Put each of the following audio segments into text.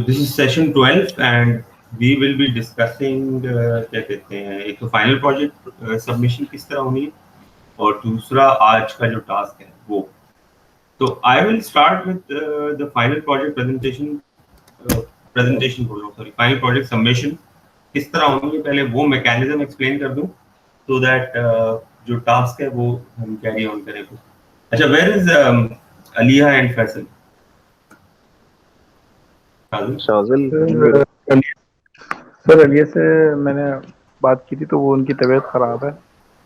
this is session 12 and we will be discussing क्या कहते हैं, एक तो फाइनल प्रोजेक्ट सबमिशन किस तरह होनी है और दूसरा आज का जो टास्क है वो. तो I will start with the final project presentation बोल रहा हूँ, सॉरी, फाइनल प्रोजेक्ट सबमिशन किस तरह होनी है पहले वो मैकेनिज्म एक्सप्लेन कर दूं so that जो टास्क है वो हम कैरी ऑन करें. अच्छा, where is Alia and Faisal? Shajil sir, Alia से मैंने बात की थी तो वो उनकी तबीयत खराब है.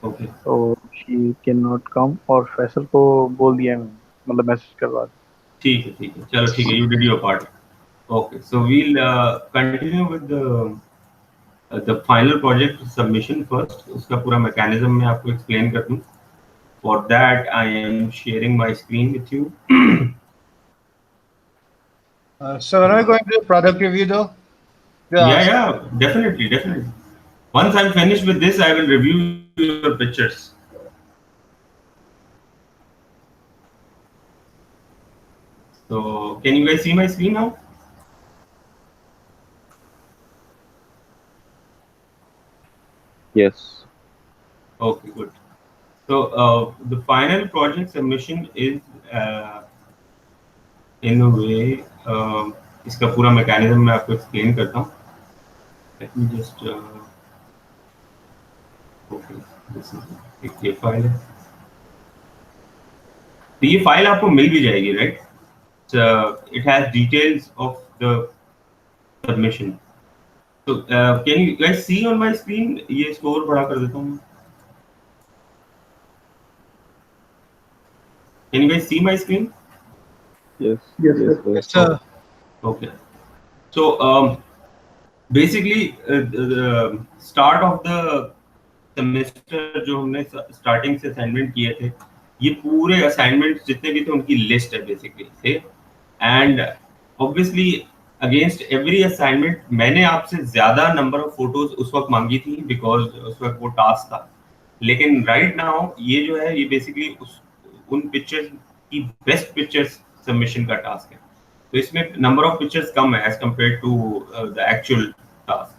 ओके, तो शी कैन नॉट कम. और फैसल को बोल दिया मैंने, मतलब मैसेज करवा दिया. ठीक है, चलो ठीक है, you did your part. Okay, so we'll continue with the final project submission first. उसका पूरा मैकेनिज्म मैं आपको एक्सप्लेन कर दूं. For that I am sharing my screen with you. So when are we going to do product review though? Yeah, definitely. Once I'm finished with this, I will review your pictures. So, can you guys see my screen now? Yes. Okay, good. So, the final project submission is in a way, इसका पूरा mechanism मैं आपको explain करता हूँ. Let me just okay, this is एक ये file है. तो ये फाइल आपको मिल भी जाएगी, right? It has details of the submission. So can you guys see on my screen? ये स्कोर बड़ा कर देता हूँ. Can you guys see my screen? Yes. Okay. So basically the start of the semester जो हमने starting से assignment किए थे, ये पूरे assignments जितने भी थे उनकी list है basically से. And obviously against every assignment मैंने आपसे ज़्यादा number of photos उस वक्त मांगी थी because उस वक्त वो task था. लेकिन right now ये जो है ये basically उन pictures की best pictures सबमिशन का टास्क है. तो इसमें नंबर ऑफ पिक्चर्स कम है as compare to the actual task.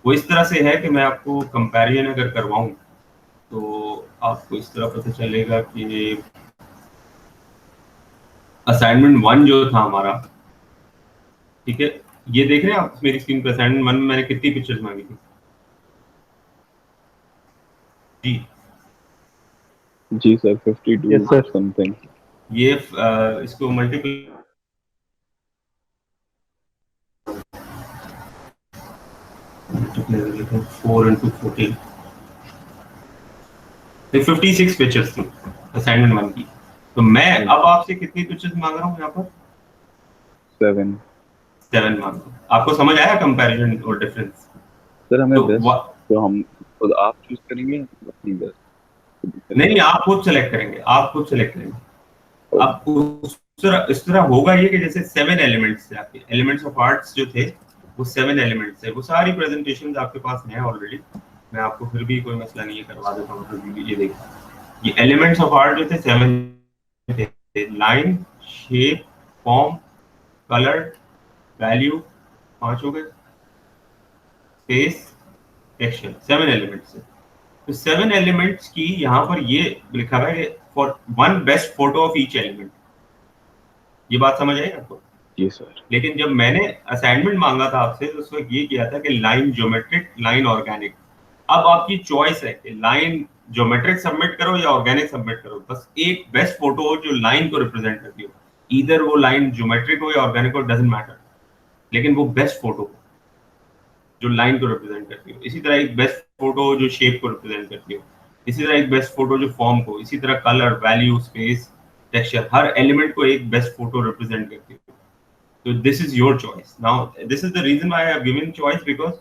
वो इस तरह से है कि मैं आपको कंपैरिजन अगर करवाऊं तो आपको इस तरह पता चलेगा कि असाइनमेंट 1 जो था हमारा, ठीक है, ये देख रहे हैं आप मेरी स्क्रीन पर. असाइनमेंट 1 में मैंने कितनी पिक्चर्स मांगी थी? जी सर, 52 समथिंग. ये इसको मल्टीपल 4 into 14, 56 पिक्चर्स थी असाइनमेंट 1 की. तो मैं अब आपसे कितनी पिक्चर्स मांग रहा हूँ यहाँ पर? 7 मांग रहा हूँ. आपको समझ आया कंपैरिजन और डिफरेंस? सर हमें तो हम खुद आप चूज करेंगे अपनी बेस्ट? नहीं, आप खुद सेलेक्ट करेंगे. आप इस तरह होगा ये कि जैसे 7 एलिमेंट्स थे आपके. एलिमेंट्स ऑफ आर्ट्स जो थे वो 7 एलिमेंट्स है. वो सारी प्रेजेंटेशंस आपके पास हैं ऑलरेडी. मैं आपको फिर भी कोई मसला नहीं है, करवा देता हूँ. ये देखिए, ये एलिमेंट्स ऑफ आर्ट जो थे 7 थे. Line, shape, form, colour, value 5 हो गए, स्पेस, टेक्सचर, 7 एलिमेंट्स है. तो 7 एलिमेंट्स की यहाँ पर ये लिखा हुआ है for 1 best photo of each element. ये बात समझ आई आपको? जी सर. लेकिन जब मैंने असाइनमेंट मांगा था आपसे तो उस वक्त ये किया था कि लाइन ज्योमेट्रिक, लाइन ऑर्गेनिक. अब आपकी चॉइस है कि लाइन ज्योमेट्रिक सबमिट करो या ऑर्गेनिक सबमिट करो. बस एक बेस्ट फोटो हो जो लाइन को रिप्रेजेंट करती हो. इधर वो लाइन ज्योमेट्रिक हो या ऑर्गेनिक हो, डजंट मैटर, लेकिन वो बेस्ट फोटो हो जो लाइन को रिप्रेजेंट करती हो. इसी तरह एक बेस्ट फोटो हो जो शेप को रिप्रेजेंट करती हो. इसी तरह एक बेस्ट फोटो जो फॉर्म को. इसी तरह कलर, वैल्यू, स्पेस, टेक्सचर, हर एलिमेंट को एक बेस्ट फोटो रिप्रेजेंट करती हो. So this is your choice. Now this is the reason why I have given choice because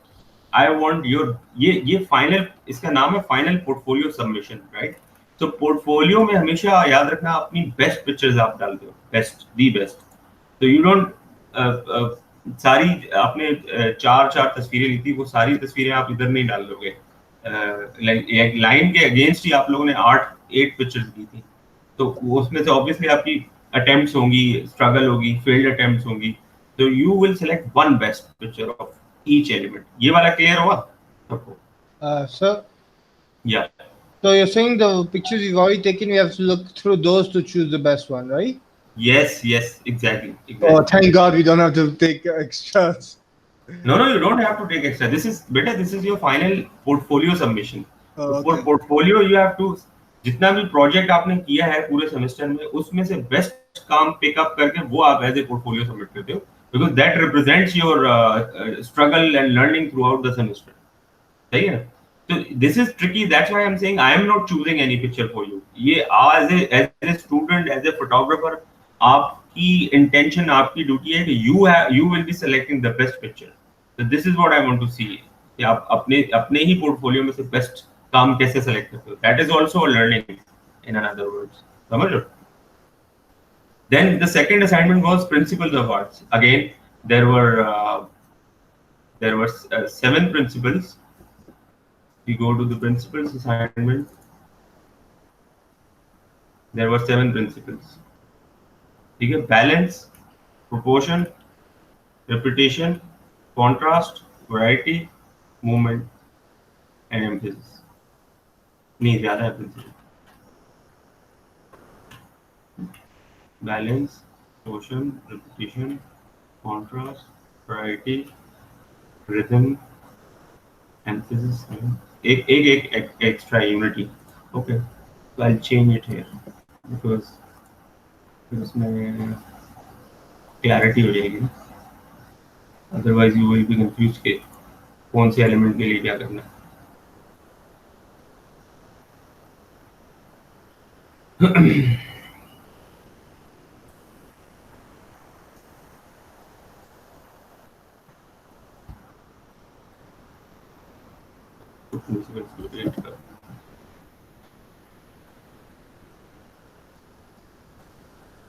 I want your ये फाइनल, इसका नाम है फाइनल पोर्टफोलियो सबमिशन, राइट? तो portfolio में हमेशा याद रखना अपनी बेस्ट पिक्चर्स आप डालते हो, बेस्ट, दी बेस्ट. तो यू डोंट सारी आपने 4 तस्वीरें ली थी, वो सारी तस्वीरें आप इधर नहीं डाल लोगे. लाइन के अगेंस्ट ही आप लोगों ने 8 पिक्चर्स ली थी. तो उसमें से ऑब्वियसली आपकी अटेम्प्ट्स होंगी, स्ट्रगल होगी, फेल्ड अटेम्प्ट्स होंगी. So you will select one best picture of each element. ये वाला clear हुआ सबको? Sir, Yeah. so you're saying the pictures you've already taken, we have to look through those to choose the best one, right? Yes, exactly. Oh, thank God we don't have to take extras. No, you don't have to take extra. This is your final portfolio submission. Oh, For okay. portfolio you have to, जितना भी project आपने किया है पूरे semester में, उसमें से best काम पिकअप करके वो आप एज ए पोर्टफोलियो सबमिट करते हो, because that represents your struggle and learning through out the semester. सही है. So this is tricky. That's why I'm saying I am not choosing any picture for you. ये as a student, as a photographer, आपकी intention, आपकी duty है कि you will be selecting the best picture. So this is what I want to see. कि आप अपने ही portfolio में से best काम कैसे select करते हो. That is also a learning, in another words. समझ लो. Then the second assignment was principles of arts. Again, there were 7 principles. We go to the principles assignment. There were 7 principles. ठीक है. Balance, proportion, repetition, contrast, variety, movement, and emphasis. नहीं ज़्यादा है principle. Balance, proportion, repetition, contrast, variety, rhythm, emphasis. एक extra unity. Okay, so I'll change it here because उसमें clarity हो जाएगी. Otherwise you will be confused कि कौन से element के लिए क्या करना है.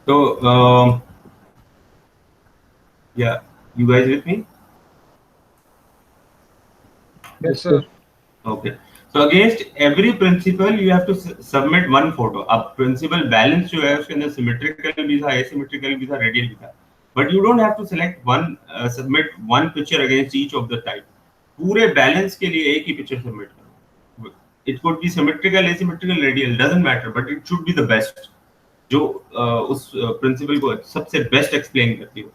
So yeah, you guys with me? Yes, sir. Okay. So against every principle you have to submit one photo. अब principal balance जो है उसके अंदर symmetrical भी था, asymmetrical भी था, radial भी था. But you don't have to select submit one picture against each of the type. पूरे balance के लिए एक ही picture submit करो. It could be symmetrical, asymmetrical, radial, doesn't matter, but it should be the best. जो उस principle को सबसे best explain करती हो.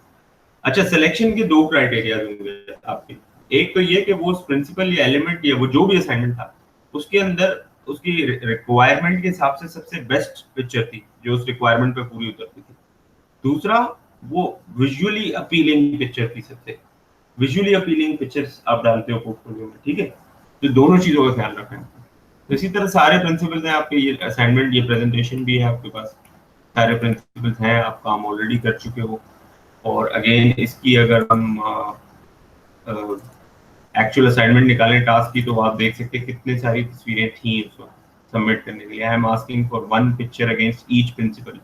अच्छा, सिलेक्शन के 2 क्राइटेरिया होंगे आपके. एक तो ये कि वो उस प्रिंसिपल या एलिमेंट या वो जो भी असाइनमेंट था उसके अंदर उसकी रिक्वायरमेंट के हिसाब से सबसे बेस्ट पिक्चर थी जो उस रिक्वायरमेंट पे पूरी उतरती थी. दूसरा, वो विजुअली अपीलिंग पिक्चर थी. सबसे विजुअली अपीलिंग पिक्चर्स आप डालते हो पोर्टफोलियो में. ठीक है. तो दोनों चीजों का ख्याल रखना है. तो इसी तरह सारे प्रिंसिपल्स हैं आपके. ये असाइनमेंट, ये प्रेजेंटेशन भी है आपके पास. सारे प्रिंसिपल्स हैं, आप काम ऑलरेडी कर चुके हो. और अगेन इसकी अगर हम एक्चुअल असाइनमेंट निकालें टास्क की, तो आप देख सकते हैं कितने सारी तस्वीरें थी उसमें सबमिट करने के लिए. I am asking for 1 picture against each principle.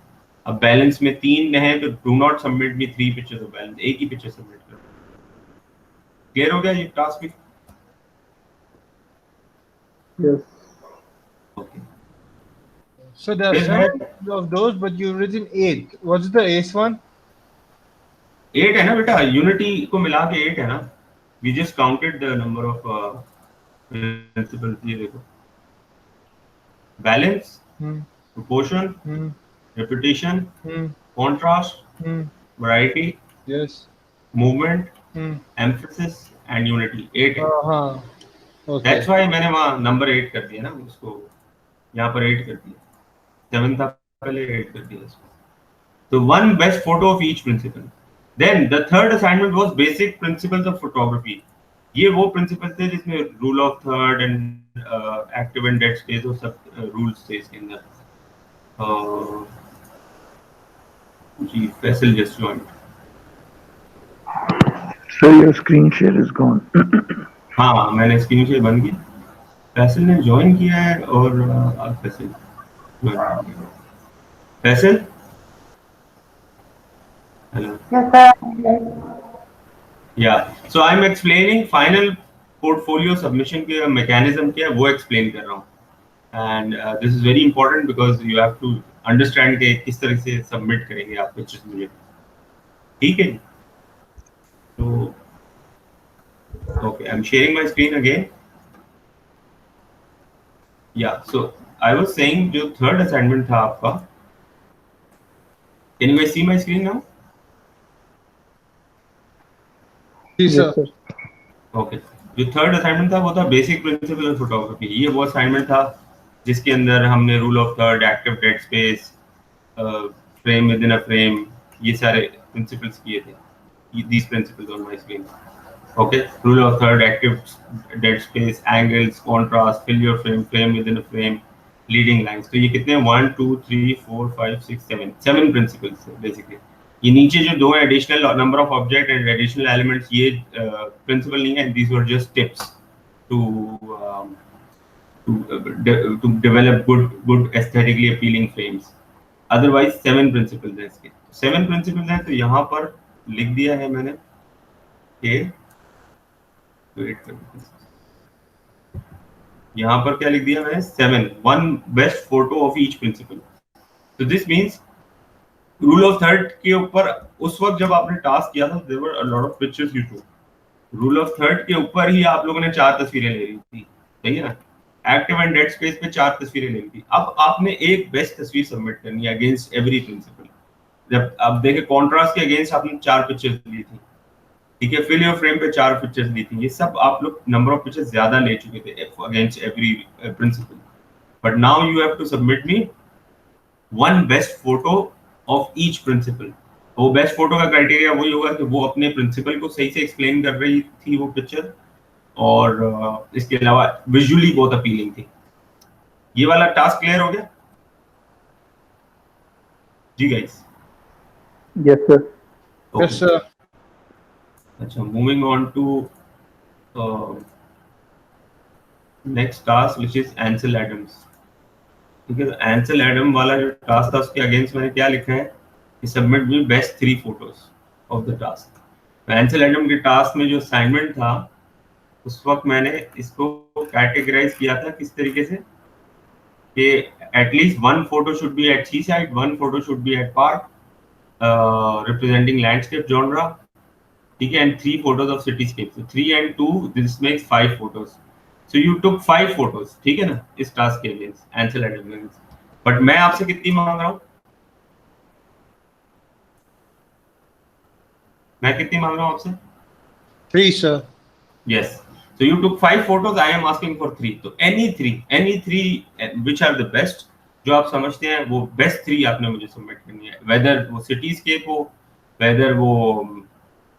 अब बैलेंस में 3 हैं तो do not submit me 3 pictures of balance. एक ही पिक्चर सबमिट करो. क्लियर हो गया ये टास्क भी? Yes. Okay. So there are 7 of those, but you've written 8. What's the 8th one? 8 है ना बेटा. यूनिटी को मिला के 8 है ना. We just counted the number of principles. ये देखो, balance, proportion, repetition, contrast, variety, Yes. movement, emphasis and unity. 8 है. Okay. That's why मैंने वहाँ नंबर 8 कर दिया ना उसको. यहाँ पर 8 कर दिया. 7 था पहले, 8 कर दिया इसको. So 1 best photo of each principle. Then the third assignment was basic principles of photography. ये वो principles थे जिसमें rule of third and active and dead space और सब rules थे इसके अंदर. जी, Faisal just joined. So your screen share is gone. हाँ, मैंने स्क्रीन शेयर बंद की. फैसल ने ज्वाइन किया है और Faisal hello. Yes, sir. Yeah, so I'm explaining final portfolio submission के mechanism क्या है वो explain कर रहा हूँ. And this is very important because you have to understand कि किस तरह से submit करेंगे आप pictures मुझे. ठीक है. So, okay, I'm sharing my screen again. Yeah, so I was saying जो third assignment था आपका, can you guys see my screen now? Yes, yes sir. Sir. Okay, जो थर्ड असाइनमेंट था वो था बेसिक प्रिंसिपल ऑफ फोटोग्राफी। ये वो assignment था जिसके अंदर हमने rule of third, active dead space, frame within a frame, ये सारे प्रिंसिपल्स किए थे। These principles on my screen. Okay, rule of third, active dead space, angles, contrast, fill your frame, frame within a frame, leading lines. तो ये कितने 1 2 3 4 5 6 7 principles है basically. ये नीचे जो दो है additional number of object and additional elements, ये प्रिंसिपल नहीं है, these were just tips to to develop good aesthetically appealing frames. Otherwise 7 principles हैं इसके। 7 principles हैं, तो यहाँ पर लिख दिया है मैंने कि यहाँ पर क्या लिख दिया मैंने 7 1 best photo of each principle. तो this means rule of third के ऊपर उस वक्त जब आपने टास्क किया था there were a lot of pictures you took. Rule of third के ऊपर ही आप लोगों ने 4 तस्वीरें ले ली थी, सही है ना? एक्टिव एंड डेड स्पेस पे 4 तस्वीरें ले ली थी। अब आपने एक बेस्ट तस्वीर सबमिट करनी है अगेंस्ट एवरी प्रिंसिपल। जब आप देखे कॉन्ट्रास्ट के अगेंस्ट आपने 4 पिक्चर्स ली थी, ठीक है, फिल योर फ्रेम पे 4 पिक्चर्स ली थी। ये सब आप लोग नंबर ऑफ पिक्चर्स ज्यादा ले चुके थे against every principle, but now you have to submit me one best photo of each principle. वो बेस्ट फोटो का क्राइटेरिया वही होगा कि वो अपने प्रिंसिपल को सही से एक्सप्लेन कर रही थी वो पिक्चर, और इसके अलावा विजुअली बहुत अपीलिंग थी। ये वाला टास्क क्लियर हो गया जी guys? Yes sir. Yes, sir. अच्छा, moving on to next task which is Ansel Adams. ठीक है, एंसेल एडम वाला जो टास्क था उसके अगेंस्ट मैंने क्या लिखा है कि submit me best 3 photos of the task. Ansel Adam के टास्क में जो असाइनमेंट था उस वक्त मैंने इसको कैटेगराइज किया था किस तरीके से कि at least 1 photo should be at sea side, 1 photo should be at park representing landscape genre, ठीक है, and 3 photos of cityscape. So 3 and 2 this makes 5 photos. So you took 5 photos, ठीक है ना, इस टास्क के अगेंस्ट एंसेल एडम के against. But मैं आपसे कितनी मांग रहा हूँ? मैं कितनी मांग रहा हूँ आपसे? 3, sir. Yes. So you took 5 photos. I am asking for 3. So any three, which are the best, जो आप समझते हैं वो बेस्ट 3 आपने मुझे सबमिट करनी है। वेदर वो सिटीस्केप हो, वेदर वो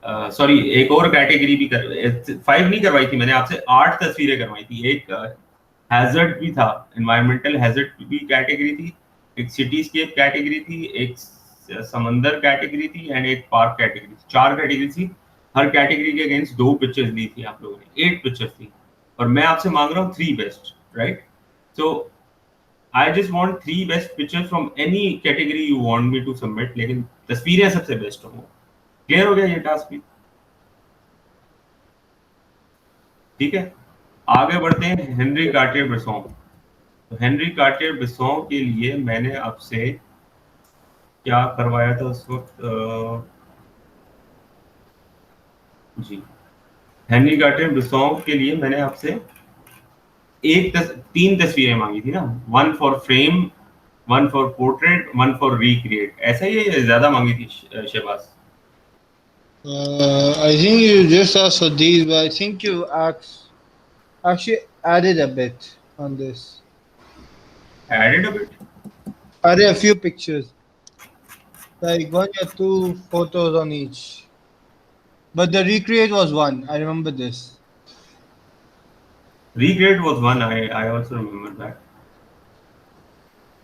सॉरी एक और कैटेगरी भी कर 5 नहीं करवाई थी मैंने आपसे, 8 तस्वीरें करवाई थी। एक हैजर्ड भी था, एनवायरमेंटल हैजर्ड भी कैटेगरी थी, एक सिटीस्केप कैटेगरी थी, एक समंदर कैटेगरी थी एंड एक पार्क कैटेगरी। 4 कैटेगरी थी। हर कैटेगरी के अगेंस्ट 2 पिक्चर्स ली थी आप लोगों ने, 8 पिक्चर्स थी, और मैं आपसे मांग रहा हूँ 3 best, right? So I just want 3 best pictures from any category you want me to submit, लेकिन तस्वीरें सबसे बेस्ट हो। क्लियर हो गया ये टास्क भी? ठीक है, आगे बढ़ते हैं हेनरी कार्टियर ब्रेसॉन। तो हेनरी कार्टियर ब्रेसॉन के लिए मैंने आपसे क्या करवाया था उस वक्त जी, हेनरी कार्टियर ब्रेसॉन के लिए मैंने आपसे 3 तस्वीरें मांगी थी ना, 1 for frame, 1 for portrait, 1 for recreate. ऐसा ही ज्यादा मांगी थी Shahbaz? I think you just asked for these, but I think you actually added a bit on this. Added a bit? Added a few pictures, like 1 or 2 photos on each. But the recreate was 1. I remember this. Recreate was 1. I also remember that.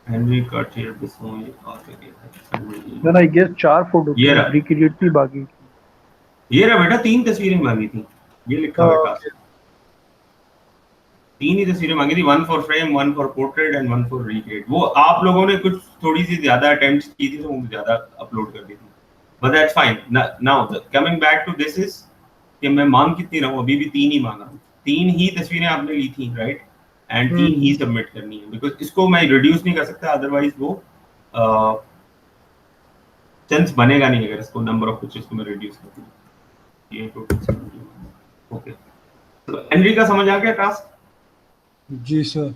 Henry Cartier Bresson then I guess 4 photo ये रहा। Recreate की बाकी। ये रहा बेटा, 3 तस्वीरें मांगी थी, ये लिखा हुआ है। 3 ही तस्वीरें मांगी थी, 1 for frame, 1 for portrait and 1 for recreate. वो आप लोगों ने कुछ थोड़ी सी ज्यादा अटेम्प्ट्स की थी तो वो ज्यादा अपलोड कर दी थी, but that's fine. Now coming back to this is कि मैं मांग कितनी रहा हूँ, अभी भी 3 ही मांगा हूँ। 3 ही तस्वीरें आपने ली थी, राइट? एंड 3 ही सबमिट करनी है, बिकॉज इसको मैं रिड्यूस नहीं कर सकता, अदरवाइज वो सेंस बनेगा नहीं अगर इसको नंबर ऑफ पिक्चर्स को मैं रिड्यूस कर दूं। ये टोटल ओके। तो एनरी का समझ आ गया टास्क? जी सर।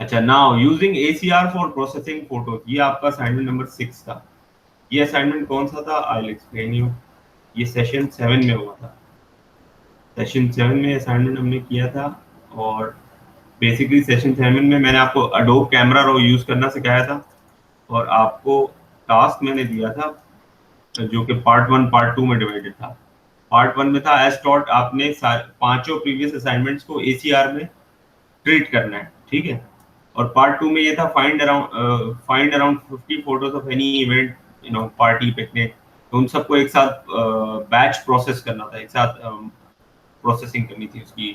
अच्छा, now using ACR for processing photo, ये आपका असाइनमेंट नंबर 6 था। ये असाइनमेंट कौन सा था? I will explain you. ये सेशन 7 में हुआ था। सेशन 7 में असाइनमेंट हमने किया था, और बेसिकली सेशन 7 में मैंने आपको अडोब कैमरा रो यूज करना सिखाया था, और आपको टास्क मैंने दिया था जो कि पार्ट 1 पार्ट 2 में डिवाइडेड था। पार्ट 1 में था एज टॉट, आपने पांचों प्रीवियस असाइनमेंट्स को ACR में ट्रीट करना है, ठीक है। और पार्ट 2 में ये था find around 50 photos of any event, party, picnic. तो उन सबको एक साथ बैच प्रोसेस करना था, एक साथ प्रोसेसिंग करनी थी उसकी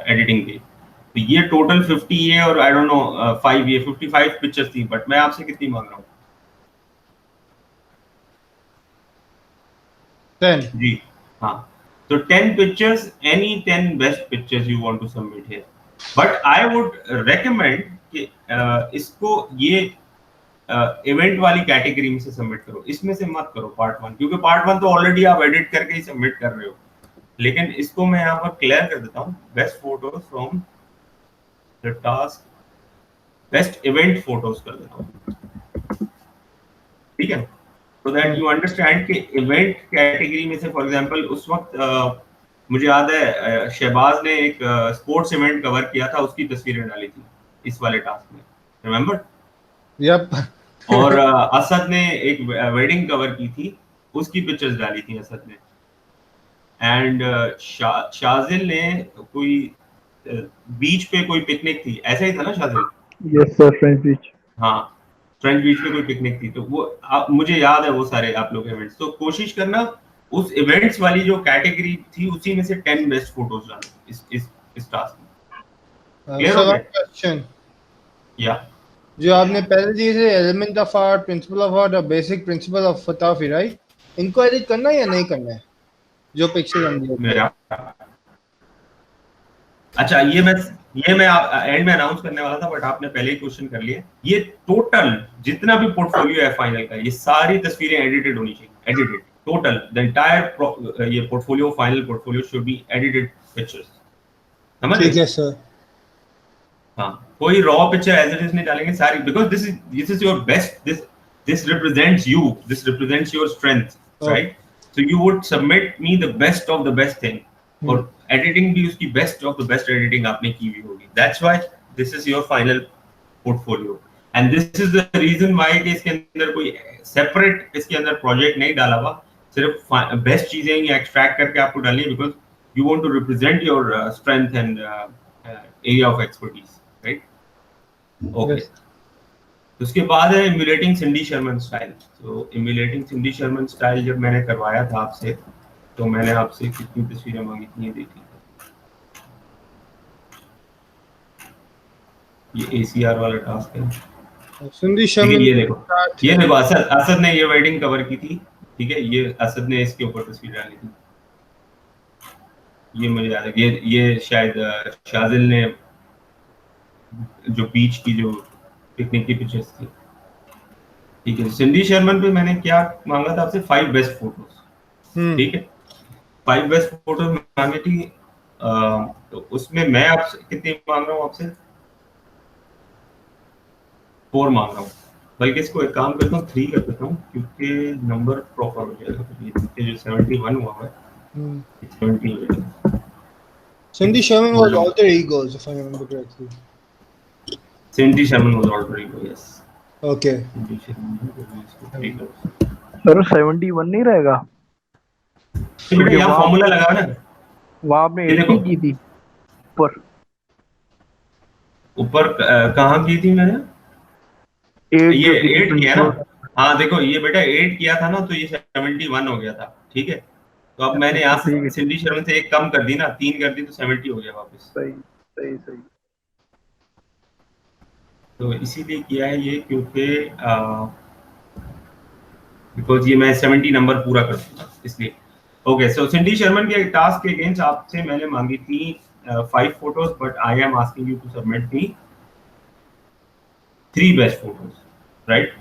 एडिटिंग की। तो ये टोटल 50 है, और आई डोंट नो 5 ये 55 पिक्चर्स थी, बट मैं आपसे कितनी मांग रहा हूँ? 10। जी हाँ। तो 10 pictures, any 10 best pictures you want to submit here, but I would recommend कि इसको ये इवेंट वाली कैटेगरी में से सबमिट करो, इसमें से मत करो पार्ट 1, क्योंकि पार्ट 1 तो ऑलरेडी आप एडिट करके ही सबमिट कर रहे हो। लेकिन इसको मैं यहाँ पर क्लियर कर देता हूँ, best photos from the task, best event photos कर देता हूँ, ठीक है। so that you understand कि इवेंट कैटेगरी में से, फॉर एग्जांपल उस वक्त मुझे याद है शहबाज ने एक स्पोर्ट्स इवेंट कवर किया था, उसकी तस्वीरें डाली थी इस वाले टास्क में, रिमेंबर? यप। और असद ने एक वेडिंग कवर की थी, उसकी पिक्चर्स डाली थी असद ने। एंड शाजिल ने कोई बीच पे कोई पिकनिक थी, ऐसा ही था ना शाजिल? यस सर, फ्रेंच बीच। हाँ, फ्रेंच बीच पे कोई पिकनिक थी, तो वो मुझे याद है वो सारे आप लोग इवेंट्स। तो कोशिश करना उस इवेंट्स वाली जो कैटेगरी थी उसी में से 10 बेस्ट फोटोज डालो इस टास्क में। क्लियर हो सर गया? क्वेश्चन, या जो आपने पहले दिए थे element of art, principle of art और basic principle of photography, right? इनको एडिट करना है या नहीं करना है, जो पिक्चर हम दिए थे? मेरा अच्छा, ये मैं एंड में अनाउंस करने वाला था, बट आपने पहले ही क्वेश्चन कर लिया। ये टोटल जितना भी पोर्टफोलियो है फाइनल का, ये सारी तस्वीरें एडिटेड होनी चाहिए, एडिटेड टोटल, द एंटायर ये portfolio, final portfolio should be edited pictures, समझ ठीक गए? है सर। हाँ, कोई raw picture as it is नहीं डालेंगे सारी, because this is your best, this represents you, this represents your strength, right? So you would submit me the best of the best thing, और एडिटिंग भी उसकी best of the best editing आपने की हुई होगी। That's why this is your final portfolio, and this is the reason why कि इसके अंदर कोई सेपरेट इसके अंदर प्रोजेक्ट नहीं डाला हुआ, सिर्फ बेस्ट चीजें ही एक्सट्रैक्ट करके आपको डालनी है, because you want to represent your strength and area of expertise, right? Okay. उसके बाद है इम्यूलेटिंग सिंडी शर्मन स्टाइल। तो इम्यूलेटिंग सिंडी शर्मन स्टाइल जब मैंने करवाया था आपसे, तो मैंने आपसे कितनी तस्वीरें मांगी थी, ये देखी। ये ACR वाला टास्क है। सिंडी शर्मन, ये देखो असद ने ये वेडिंग कवर की थी, ठीक है। ये असद ने इसके ऊपर तस्वीर डाली थी, ये मुझे याद है। ये शायद शाजिल ने जो बीच की जो पिकनिक की पिक्चर्स थी, ठीक है। सिंडी शर्मन पे मैंने क्या मांगा था आपसे? 5 बेस्ट फोटोज, ठीक है। 5 बेस्ट फोटोज मांगी थी, तो उसमें मैं आपसे कितनी मांग रहा हूँ? आपसे 4 मांग रहा हूँ, बल्कि इसको एक काम करता हूँ 3 कर देता हूँ, क्योंकि नंबर प्रॉपर हो जाएगा। ये जो 71 हुआ है, 70 हो जाएगा। Cindy Sherman was alter egos, if I remember correctly. Cindy Sherman was alter ego, yes. Okay. Sir 71 नहीं रहेगा? बेटा यहाँ फॉर्मूला लगा ना, वहाँ आपने 80 की थी ऊपर कहाँ की थी मैंने? ये 8 किया ना? हाँ देखो, ये बेटा 8 किया था ना, तो ये 71 हो गया था, ठीक है। तो अब मैंने यहाँ से सिंडी शर्मन से 1 कम कर दी ना, 3 कर दी, तो 70 हो गया वापस। सही सही सही। तो इसीलिए किया है ये, क्योंकि बिकॉज ये मैं 70 नंबर पूरा कर दूंगा, इसलिए। ओके, सो सिंडी शर्मन के टास्क के अगेंस्ट आपसे मैंने मांगी थी 5 photos, but I am asking you to submit me 3 best photos, right?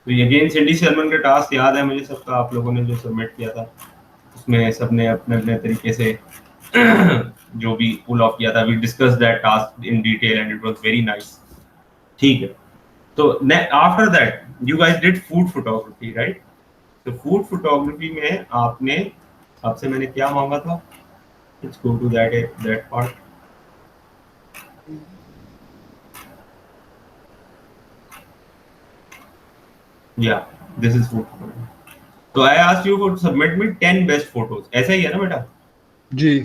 तो ये अगेन सिंडी शर्मन का टास्क याद है मुझे सबका, आप लोगों ने जो सबमिट किया था। उसमें सबने अपने अपने तरीके से जो भी पुल ऑफ किया था, we discuss that task in detail and it was very nice. ठीक है, तो after that you guys did food photography, right? तो फूड फोटोग्राफी में आपसे मैंने क्या मांगा था? Let's go to that part. या दिस इज फूड फोटोग्राफी। तो I asked you for submit me 10 best photos, ऐसा ही है ना बेटा? जी।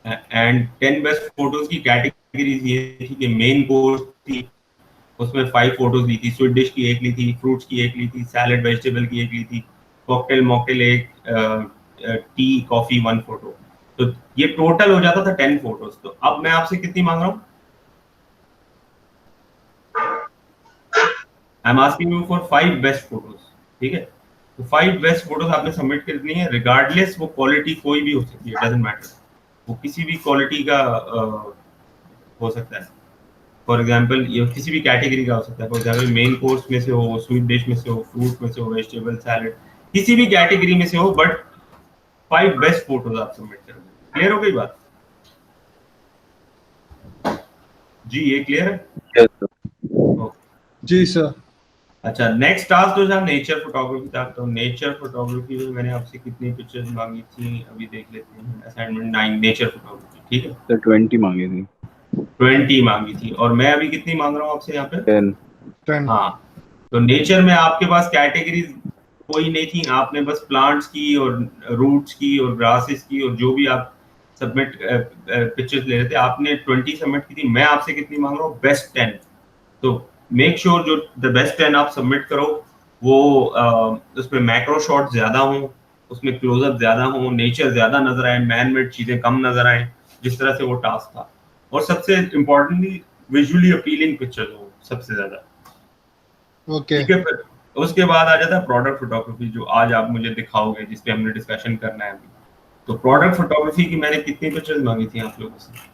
एंड 10 बेस्ट फोटोज की कैटेगरीज ये थी कि मेन कोर्स थी, उसमें 5 फोटोज ली थी, स्वीट डिश की एक ली थी, फ्रूट्स की एक ली थी, सैलेड वेजिटेबल की एक ली थी, कॉकटेल मॉकटेल एक, टी कॉफी 1 फोटो। तो ये टोटल हो जाता था 10 फोटोज। तो अब मैं आपसे कितनी मांग रहा हूँ? आई am asking you for 5 best photos. ठीक है, तो 5 बेस्ट फोटोज आपने सबमिट करनी है, रिगार्डलेस वो क्वालिटी कोई भी हो सकती है, डजंट मैटर, वो किसी भी क्वालिटी का हो सकता है। फॉर एग्जाम्पल ये किसी भी कैटेगरी का हो सकता है। फॉर एग्जाम्पल मेन कोर्स में से हो, स्वीट डिश में से हो, फ्रूट में से हो, वेजिटेबल सैलेड, किसी भी कैटेगरी में से हो, बट 5 बेस्ट फोटोज आप सबमिट करेंगे। क्लियर हो गई बात? जी ये क्लियर है? Yes, sir. जी सर। अच्छा, नेक्स्ट टास्क तो था नेचर फोटोग्राफी था। तो नेचर फोटोग्राफी में मैंने आपसे कितनी पिक्चर्स मांगी थी अभी देख लेते हैं। असाइनमेंट 9 नेचर फोटोग्राफी, ठीक है? Sir, 20 मांगी थी। 20 मांगी थी, और मैं अभी कितनी मांग रहा हूँ आपसे यहाँ पे? 10। हाँ, तो नेचर में आपके पास कैटेगरीज कोई नहीं थी, आपने बस प्लांट्स की और रूट्स की और ग्रासेस की और जो भी आप सबमिट पिक्चर्स ले रहे थे, आपने 20 सबमिट की थी। मैं आपसे कितनी मांग रहा हूँ? बेस्ट 10। तो मेक श्योर जो द बेस्ट 10 आप सबमिट करो वो उसमें मैक्रो शॉट ज्यादा हो, उसमें क्लोजअप ज्यादा हो, नेचर ज्यादा नजर आए, मैन मेड चीजें कम नजर आए, जिस तरह से वो टास्क था। और सबसे इम्पोर्टेंटली विजुअली अपीलिंग पिक्चर्स हो सबसे ज्यादा। ओके। ठीक है, फिर उसके बाद आ जाता है प्रोडक्ट फोटोग्राफी, जो आज आप मुझे दिखाओगे, जिस पे हमने डिस्कशन करना है अभी। तो प्रोडक्ट फोटोग्राफी की मैंने कितनी पिक्चर्स मांगी थी आप लोगों से?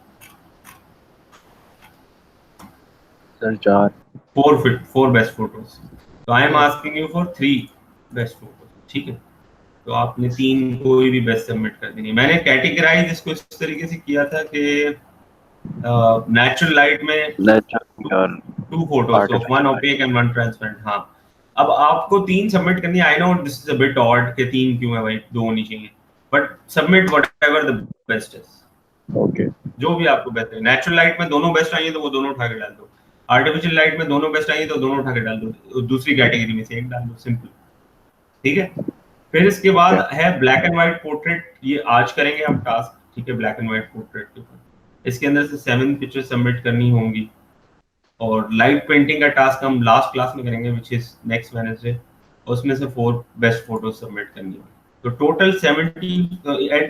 Sir, 4। 4 best photos. तो I am asking you for 3 best photos. ठीक है, तो आपने 3 कोई भी बेस्ट सबमिट कर देनी। मैंने कैटेगराइज इसको इस तरीके से किया था कि नेचुरल लाइट में Natural और 2 photos, of 1 opaque and 1 transparent. हाँ, अब आपको 3 सबमिट करनी है। I know this is a bit odd कि 3 क्यों है भाई, 2 होनी चाहिए, but submit whatever the best is. Okay. जो भी आपको बेस्ट है। नेचुरल लाइट में दोनों बेस्ट आई है तो वो दोनों उठा के डाल दो, आर्टिफिशियल लाइट में दोनों बेस्ट आई है तो दोनों उठा के डाल दो, दूसरी कैटेगरी में से एक डाल दो, सिंपल। ठीक है, फिर इसके बाद है ब्लैक एंड व्हाइट पोर्ट्रेट। ये आज करेंगे हम टास्क, ठीक है, ब्लैक एंड व्हाइट पोर्ट्रेट के ऊपर। इसके अंदर से 7 पिक्चर सबमिट करनी होंगी, और लाइट पेंटिंग का टास्क हम लास्ट क्लास में करेंगे, विच इज नेक्स्ट वेडनेसडे। उसमें से 4 बेस्ट फोटो सबमिट करनी होगी। तो टोटल 70।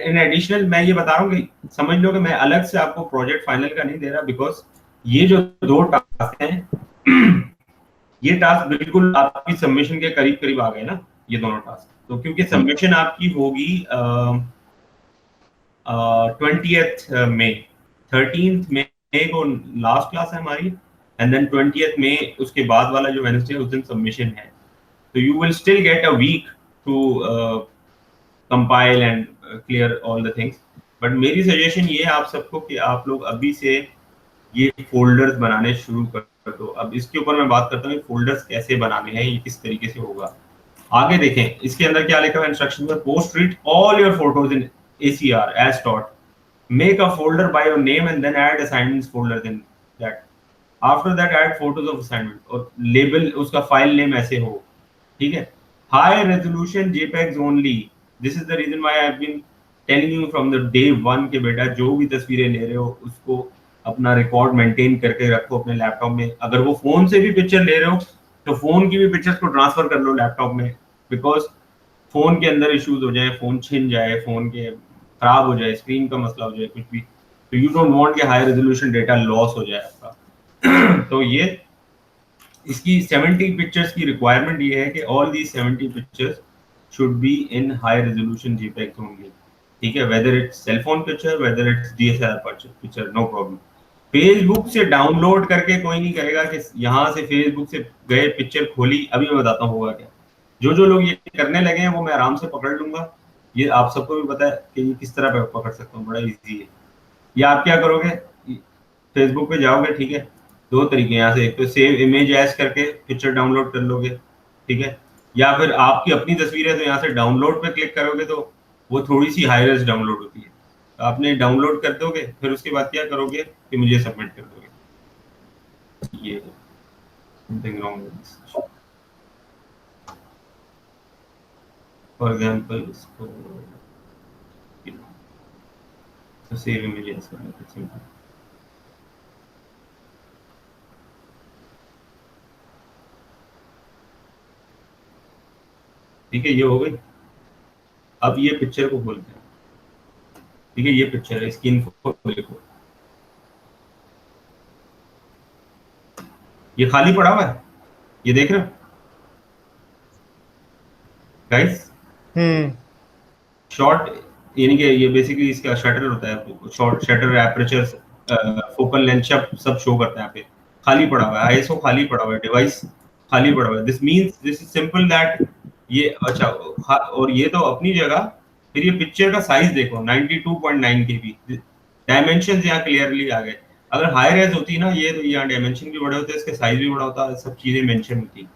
इन एडिशनल मैं ये बता रहा हूँ कि समझ लो कि मैं अलग से आपको प्रोजेक्ट फाइनल का नहीं दे रहा, बिकॉज ये जो 2 टास्क हैं ये टास्क बिल्कुल आपकी सबमिशन के करीब करीब आ गए ना, ये दोनों टास्क। तो क्योंकि सबमिशन आपकी होगी 20th मई, 13th मई को लास्ट क्लास है हमारी, एंड देन 20th मई उसके बाद वाला जो वेडनेसडे उस दिन सबमिशन है। तो you will still get a week to compile and clear all the things. But मेरी सजेशन ये है आप सबको कि आप लोग अभी से ये फोल्डर्स बनाने शुरू कर दो। अब इसके ऊपर मैं बात करता हूँ फोल्डर्स कैसे बनाने हैं, ये किस तरीके से होगा। आगे देखें इसके अंदर क्या लिखा है इंस्ट्रक्शन में, post read all your photos in ACR as taught, make a folder by your name and then add assignments folders in that, after that add photos of assignment और label उसका फाइल नेम ऐसे हो। ठीक है, high resolution JPEGs only, this is the reason why I have been telling you from the day 1 के बेटा जो भी तस्वीरें ले रहे हो उसको अपना रिकॉर्ड मेंटेन करके रखो अपने लैपटॉप में। अगर वो फोन से भी पिक्चर ले रहे हो तो फोन की भी पिक्चर्स को ट्रांसफर कर लो लैपटॉप में, बिकॉज फोन के अंदर इश्यूज हो जाए, फोन छिन जाए, फोन के खराब हो जाए, स्क्रीन का मसला हो जाए, कुछ भी, तो यू डोंट वांट कि हाई रेजोल्यूशन डेटा लॉस हो जाए आपका। तो ये इसकी 70 पिक्चर्स की रिक्वायरमेंट ये है कि all the 70 pictures should be in high resolution JPEG only. ठीक है, whether it's cellphone picture, whether it's DSLR picture, no problem. Facebook से डाउनलोड करके कोई नहीं करेगा कि यहाँ से फेसबुक से गए पिक्चर खोली। अभी मैं बताता हूँ होगा क्या। जो लोग ये करने लगे हैं वो मैं आराम से पकड़ लूंगा, ये आप सबको भी पता है कि ये किस तरह पकड़ सकता हूँ, बड़ा इजी है। या आप क्या करोगे, फेसबुक पे जाओगे, ठीक है, दो तरीके यहाँ से, एक तो सेव इमेज एज करके पिक्चर डाउनलोड कर लोगे, ठीक है, या फिर आपकी अपनी तस्वीर है तो यहाँ से डाउनलोड पे क्लिक करोगे तो वो थोड़ी सी हाई रेज डाउनलोड होती है, तो आपने डाउनलोड कर दोगे, फिर उसके बाद क्या करोगे कि मुझे सबमिट कर दोगे। ये something wrong with this. For example, इसको तो सेव इमेजेस करना है सिंपल। ठीक है, ये हो गई। अब ये पिक्चर को खोलते हैं, ठीक है, ये पिक्चर है, इसकी इन्फो देखो, ये खाली पड़ा हुआ है, ये देख रहे हो गाइस? शॉर्ट यानी कि ये बेसिकली इसका शटर होता है, short shutter, aperture, focal length सब शो करता है। यहाँ पे खाली पड़ा हुआ है, आईएसओ खाली पड़ा हुआ है, डिवाइस खाली पड़ा हुआ है। This means this is simple that ये अच्छा, और ये तो अपनी जगह। फिर ये पिक्चर का साइज देखो 92.9 केबी, डायमेंशंस यहाँ क्लियरली आ गए। अगर हाई रेज होती ना ये, तो यहाँ डायमेंशन भी बड़े होते, इसके साइज भी बड़ा होता, सब चीजें मेंशन होती।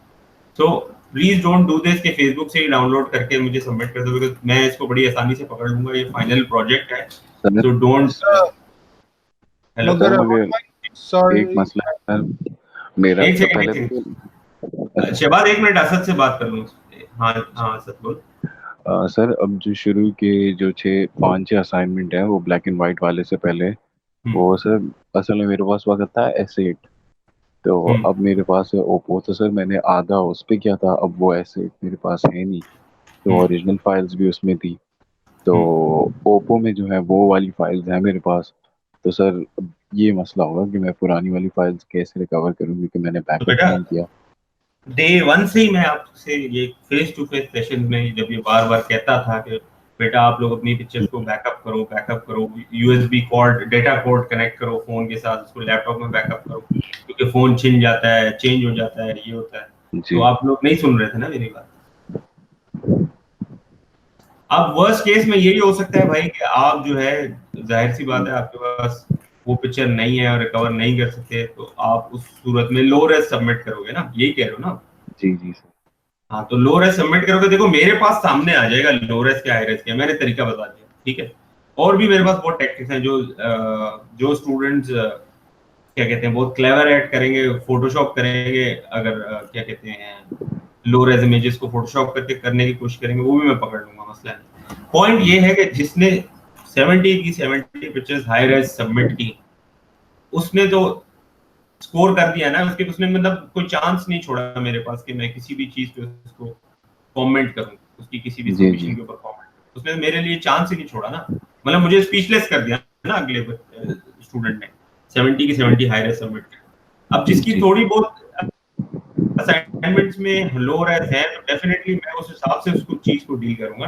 So please don't do this कि फेसबुक से ही डाउनलोड करके मुझे सबमिट कर दो, बिकॉज़ मैं इसको बड़ी आसानी से पकड़ लूंगा, ये फाइनल प्रोजेक्ट है। So don't. हेलो सर, मुझे सॉरी, एक मसला है सर मेरा। एक तो सेकंड, पहले शहबाज एक मिनट, असद से बात कर लूं। हाँ हाँ असद बोल। सर, अब जो शुरू के जो 5-6 असाइनमेंट है वो ब्लैक एंड व्हाइट वाले से पहले, वो सर असल में मेरे पास वक्त था S8, तो अब मेरे पास है ओप्पो, तो सर मैंने आधा उस पे किया था, अब वो S8 मेरे पास है नहीं, तो ओरिजिनल फाइल्स भी उसमें थी, तो ओप्पो में जो है वो वाली फाइल्स हैं मेरे पास। तो सर अब ये मसला होगा कि मैं पुरानी वाली फाइल्स कैसे रिकवर करूँ, क्योंकि मैंने तो बैकअप बेटा नहीं किया। डे 1 से ही मैं आपसे ये फेस टू फेस सेशन में जब ये बार बार कहता था कि बेटा आप लोग अपनी पिक्चर्स को बैकअप करो, USB cord, data cord connect करो फोन के साथ, उसको लैपटॉप में बैकअप करो, क्योंकि फोन छिन जाता है, चेंज हो जाता है, ये होता है। तो जी आप लोग नहीं सुन रहे थे ना मेरी बात। अब वर्स्ट केस में यही हो सकता है भाई कि आप जो है, जाहिर सी बात है आपके पास वो पिक्चर नहीं है और रिकवर नहीं कर सकते, तो आप उस सूरत में लो रेज सबमिट करोगे ना, यही कह रहे हो ना? जी जी सर। हाँ, तो लो रेज सबमिट करोगे, देखो मेरे पास सामने आ जाएगा लो रेज क्या हाई रेज क्या, मैंने तरीका बता दिया, ठीक है। और भी मेरे पास बहुत टेक्निक्स हैं जो स्टूडेंट्स क्या कहते हैं बहुत क्लेवर ऐड करेंगे, फोटोशॉप करेंगे, अगर क्या कहते हैं लो रेज इमेजेस को फोटोशॉप करके करने की कोशिश करेंगे, वो भी मैं पकड़ लूंगा, मसला नहीं। पॉइंट ये है कि जिसने 70 पिक्चर्स हाई रेज सबमिट की, उसने तो स्कोर कर दिया ना, उसने मतलब कोई चांस नहीं छोड़ा मेरे पास कि मैं किसी भी चीज पे उसको कमेंट करूं, उसकी किसी भी सबमिशन के ऊपर कमेंट। उसने मेरे लिए चांस ही नहीं छोड़ा ना, मतलब मुझे स्पीचलेस कर दिया ना अगले स्टूडेंट ने 70 की 70 हाई रेज सबमिट की। अब जिसकी थोड़ी बहुत असाइनमेंट्स में लो रेज है, तो डेफिनेटली मैं उस हिसाब से उसको चीज को डील करूंगा।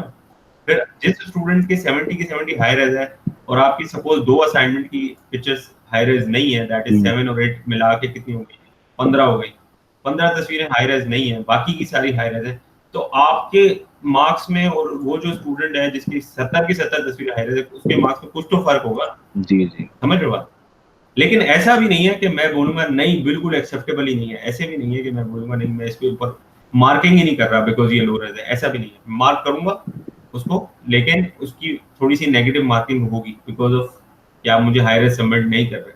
फिर जिस स्टूडेंट के 70 की 70 हाई रेज है और आपकी सपोज 2 असाइनमेंट की पिक्चर्स हाई रेज नहीं है, दैट इज 7 और 8 मिला के कितनी हो गई, 15 हो गई, 15 तस्वीरें हाई रेज नहीं है, बाकी की सारी हाई रेज है, तो आपके मार्क्स में और वो जो स्टूडेंट है जिसकी 70 की 70 तस्वीरें हाई रेज है, उसके मार्क्स में कुछ तो फर्क होगा। जी जी, समझ रहे हो बात? लेकिन ऐसा भी नहीं है कि मैं बोलूंगा नहीं बिल्कुल एक्सेप्टेबल ही नहीं है, ऐसे भी नहीं है कि मैं बोलूंगा नहीं मैं इसके ऊपर मार्किंग ही नहीं कर रहा बिकॉज ये लो रेज है, ऐसा भी नहीं है, मार्क करूंगा उसको, लेकिन उसकी थोड़ी सी नेगेटिव मार्किंग होगी बिकॉज ऑफ कि आप मुझे हाई रेज सबमिट नहीं कर रहे।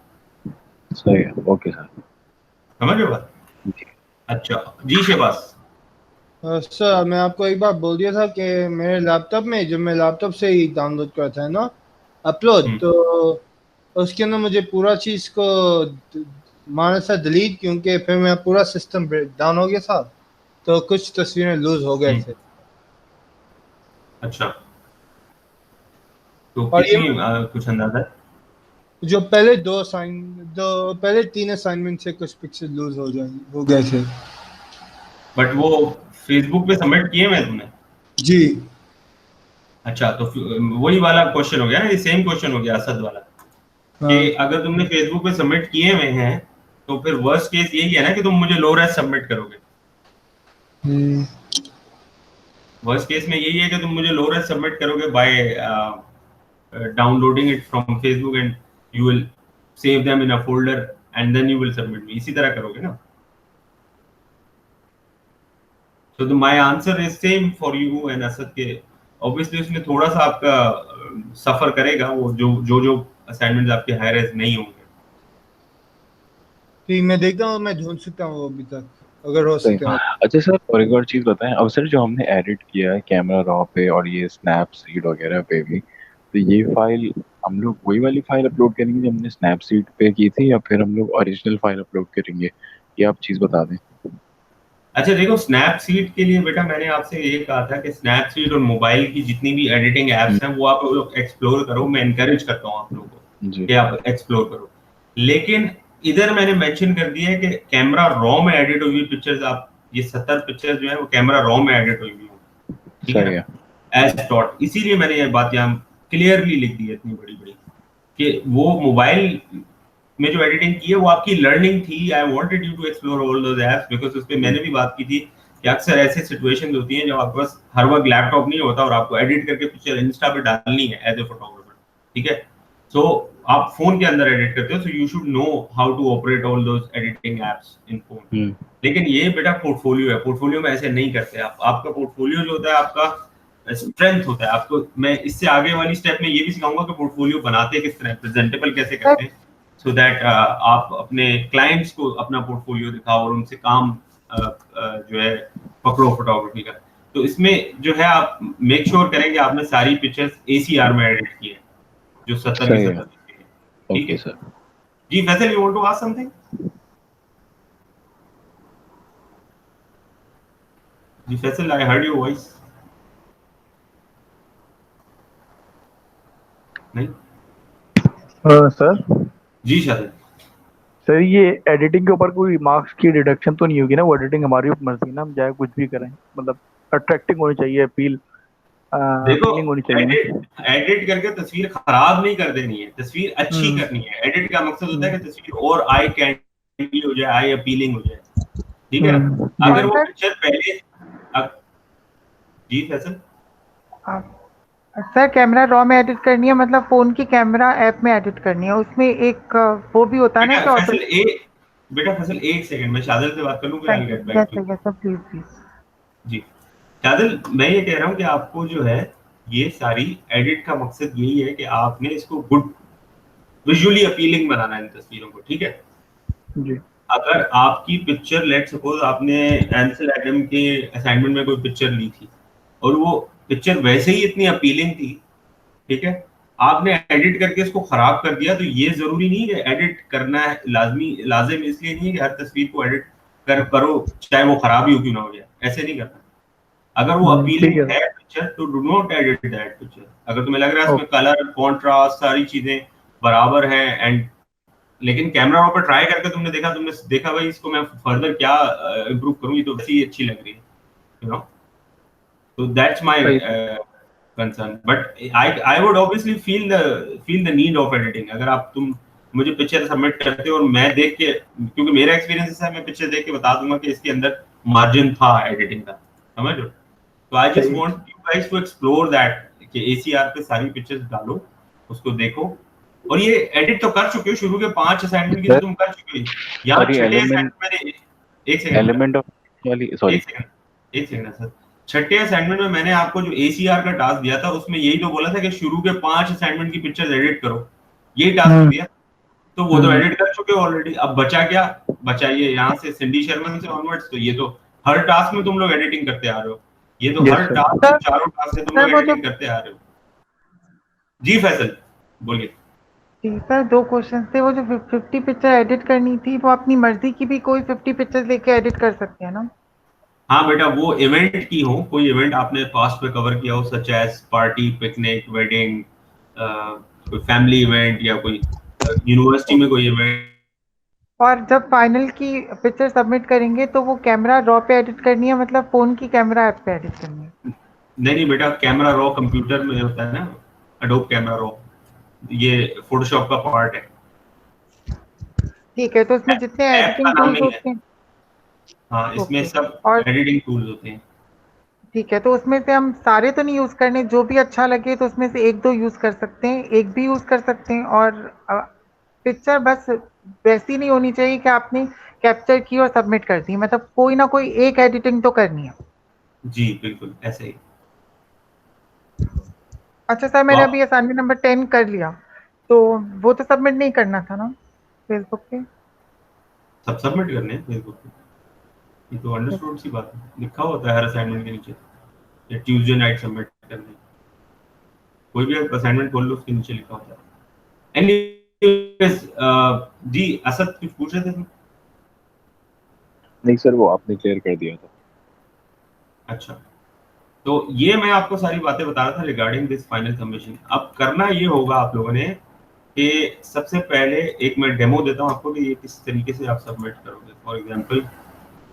सही है, ओके सर। समझ रहे हो बात? अच्छा जी शहबाज। सर मैं आपको एक बार बोल दिया था कि मेरे लैपटॉप में, जब मैं लैपटॉप से ही डाउनलोड करता है ना अपलोड, तो उसके अंदर मुझे पूरा चीज को माना था डिलीट, क्योंकि फिर मेरा पूरा सिस्टम ब्रेक डाउन हो गया था, तो कुछ तस्वीरें लूज हो गए थे। अच्छा, तो और ये कितनी कुछ अंदाजा है? जो पहले 3 असाइनमेंट से कुछ पिक्चर लूज हो गए थे। बट वो फेसबुक पे सबमिट किए मैं तुमने? जी। अच्छा, तो वही वाला क्वेश्चन हो गया ना, ये सेम क्वेश्चन हो गया असद वाला, कि अगर तुमने फेसबुक पे सबमिट किए हुए हैं तो फिर वर्स्ट केस यही है ना कि तुम मुझे लो रेज सबमिट करोगे। वर्स्ट केस में यही है कि तुम मुझे लो रेस सबमिट करोगे by downloading it from Facebook and you will save them in a folder and then you will submit me, इसी तरह करोगे ना। So the my answer is same for you and Asad के, obviously उसमें थोड़ा सा आपका सफर करेगा वो जो असाइनमेंट्स आपके हायर एज नहीं होंगे। ठीक, मैं देखता हूँ, मैं ढूंढ सकता हूँ अभी तक अगर हो सही। सकता है। अच्छा सर, और एक और चीज बताएं, अब सर जो हमने एडिट किया है कैमरा रॉ पे और ये स्नैपसीड वगैरह पे भी, तो ये फाइल हम लोग वही वाली फाइल अपलोड करेंगे जो हमने स्नैपसीड पे की थी, या फिर हम लोग ओरिजिनल फाइल अपलोड करेंगे, ये आप चीज बता दें। अच्छा देखो, स्नैपसीड के लिए बेटा मैंने आपसे ये कहा था कि स्नैपसीड और मोबाइल की जितनी भी एडिटिंग एप्स हैं वो आप लोग एक्सप्लोर करो, मैं एनकरेज करता हूँ आप लोगों को जी। कि आप एक्सप्लोर करो। लेकिन इधर मैंने मेंशन कर दिया है कि कैमरा रॉ में एडिट हुई पिक्चर्स, आप ये 70 पिक्चर्स जो है वो कैमरा रॉ में एडिट हुई हुई, ठीक है सही ना, है। एज डॉट। इसीलिए मैंने ये बात यहाँ क्लियरली लिख दी है इतनी बड़ी बड़ी कि वो मोबाइल में जो एडिटिंग की है वो आपकी लर्निंग थी। I wanted you to explore all those apps because उस पे मैंने भी बात की थी कि अक्सर ऐसे सिचुएशंस होती हैं जब आपके पास हर वक्त लैपटॉप नहीं होता और आपको एडिट करके पिक्चर इंस्टा पे डालनी है एज ए फोटोग्राफर, ठीक है। सो आप फोन के अंदर एडिट करते हो, so you should know how to operate all those editing apps in phone. लेकिन ये बेटा पोर्टफोलियो है, पोर्टफोलियो में ऐसे नहीं करते आप। आपका पोर्टफोलियो जो होता है आपका स्ट्रेंथ होता है। आपको मैं इससे आगे वाली स्टेप में ये भी सिखाऊंगा कि पोर्टफोलियो बनाते किस तरह, प्रेजेंटेबल कैसे करते हैं, सो दैट आप अपने क्लाइंट्स को अपना पोर्टफोलियो दिखाओ और उनसे काम जो है पकड़ो फोटोग्राफी का। तो इसमें जो है आप मेक श्योर करें कि आपने सारी पिक्चर्स ACR में एडिट की है जो 70 की सही है। 70 पिक्चर है, ठीक ओके है। सर। जी Faisal, you want to ask something? जी Faisal, I heard your voice. नहीं सर जी शायद। सर ये एडिटिंग के ऊपर कोई मार्क्स की डिडक्शन तो नहीं होगी ना? वो एडिटिंग हमारी मर्जी है ना, हम चाहे कुछ भी करें, मतलब अट्रैक्टिंग होनी चाहिए, देखो, अपीलिंग होनी चाहिए ना। एडिट करके तस्वीर खराब नहीं कर देनी है, तस्वीर अच्छी हम्म करनी है। एडिट का मकसद होता है हम्म कि तस्वीर और आई कैंडी हो जाए, आई अपीलिंग हो जाए, ठीक है ना। जी अगर और वो सर पिक्चर पहले अग, जी फैसल। सर कैमरा रॉ में एडिट करनी है मतलब फोन की कैमरा ऐप में एडिट करनी है, उसमें एक वो भी होता है ना बेटा कि ऑटो। फैसल एक सेकंड, मैं शादिल से बात कर लूं, फिर I get back yes to sir, yes sir, please please. जी। शादिल, मैं ये कह रहा हूं कि आपको जो है ये सारी एडिट का मकसद यही है कि आपने इसको गुड विजुअली अपीलिंग बनाना है इन तस्वीरों को, ठीक है। जी अगर आपकी पिक्चर, लेट सपोज आपने एंसेल एडम के असाइनमेंट में कोई पिक्चर ली थी और वो पिक्चर वैसे ही इतनी अपीलिंग थी, ठीक है, आपने एडिट करके इसको खराब कर दिया, तो ये जरूरी नहीं है एडिट करना है लाजिम इसलिए नहीं है कि हर तस्वीर को एडिट करो चाहे वो खराब ही हो क्यों ना हो जाए, ऐसे नहीं करना। अगर वो ठीक अपीलिंग है। है पिक्चर तो do not edit that picture. अगर तुम्हें लग रहा है इसमें ओके कलर, कॉन्ट्रास्ट, सारी चीजें बराबर हैं एंड लेकिन कैमरा रॉ पे ट्राई करके तुमने देखा भाई इसको मैं फर्दर क्या इम्प्रूव करूं, ये तो वैसे ही अच्छी लग रही है, you know. So that's my सही। concern. But I would obviously feel the need of editing. अगर तुम मुझे पिक्चर सबमिट करते हो और मैं देख के, क्योंकि मेरा एक्सपीरियंस ऐसा है, मैं पिक्चर देख के बता दूंगा कि इसके अंदर मार्जिन था एडिटिंग का, समझ लो। तो आई जस्ट सही। Want you guys to explore that कि ACR पे सारी पिक्चर्स डालो, उसको देखो। और ये एडिट तो कर चुके हो, शुरू के 5 असाइनमेंट की तो तुम कर चुके हो। यहाँ सॉरी, छठे एलिमेंट असाइनमेंट मैंने एक सेकंड एलिमेंट ऑफ वाली, सॉरी। एक सेकंड सर। छठे असाइनमेंट में मैंने आपको जो ACR का टास्क दिया था उसमें यही तो बोला था कि शुरू के 5 असाइनमेंट की पिक्चर्स एडिट करो, यही टास्क दिया। तो वो तो एडिट कर चुके हो ऑलरेडी। अब बचा क्या? बचा ये यहाँ से सिंडी शर्मा से ऑनवर्ड्स, तो ये तो हर टास्क में तुम लोग एडिटिंग करते आ रहे हो, ये तो यस हर सर। टास्क सर चारों टास्क से तुम सर लोग वो जो एडिटिंग करते आ रहे हो। जी फैसल बोलिए। जी सर, 2 क्वेश्चन थे। वो जो 50 पिक्चर एडिट करनी थी वो अपनी मर्जी की भी कोई 50 पिक्चर्स लेके एडिट कर सकते हैं ना? हाँ बेटा, वो इवेंट की हो, कोई इवेंट आपने पास्ट में कवर किया हो, such as party, picnic, wedding, कोई फैमिली इवेंट या कोई यूनिवर्सिटी में कोई इवेंट। और जब फाइनल की पिक्चर सबमिट करेंगे तो वो कैमरा रॉ पे एडिट करनी है मतलब फोन की कैमरा ऐप पे एडिट करनी है? नहीं बेटा, कैमरा रॉ कंप्यूटर में होता है ना, एडोब कैमरा रॉ, ये फोटोशॉप का पार्ट है। ठीक है, तो इसमें जितने ऐप का एडिटिंग नाम टूल्स नहीं है। होते हैं। हाँ, इसमें ओके। सब और एडिटिंग टूल्स होते हैं। ठीक है, तो उसमें से हम सारे तो नहीं यूज करने, जो भी अच्छा लगे तो उसमें से एक दो यूज कर सकते हैं, एक भी यूज कर सकते हैं। और पिक्चर बस वैसी नहीं होनी चाहिए कि आपने कैप्चर की और सबमिट कर दी, मतलब कोई ना कोई एक एडिटिंग तो करनी है। जी बिल्कुल ऐसे ही। अच्छा सर, तो मैंने आप अभी असाइनमेंट नंबर 10 कर लिया, तो वो तो सबमिट नहीं करना था ना फेसबुक पे? सब सबमिट करने हैं फेसबुक पे, ये तो अंडरस्टूड सी बात है, लिखा होता है हर असाइनमेंट के नीचे, या ट्यूसडे नाइट सबमिट करने हैं। कोई भी असाइनमेंट खोल लो उसके नीचे लिखा होता है। एनीवेज जी असद कुछ पूछ रहे थे तुम? नहीं सर, वो आपने क्लियर कर दिया था। अच्छा, तो ये मैं आपको सारी बातें बता रहा था रिगार्डिंग दिस फाइनल सबमिशन। अब करना ये होगा आप लोगों ने कि सबसे पहले एक मैं डेमो देता हूँ आपको कि ये किस तरीके से आप सबमिट करोगे। फॉर एग्जांपल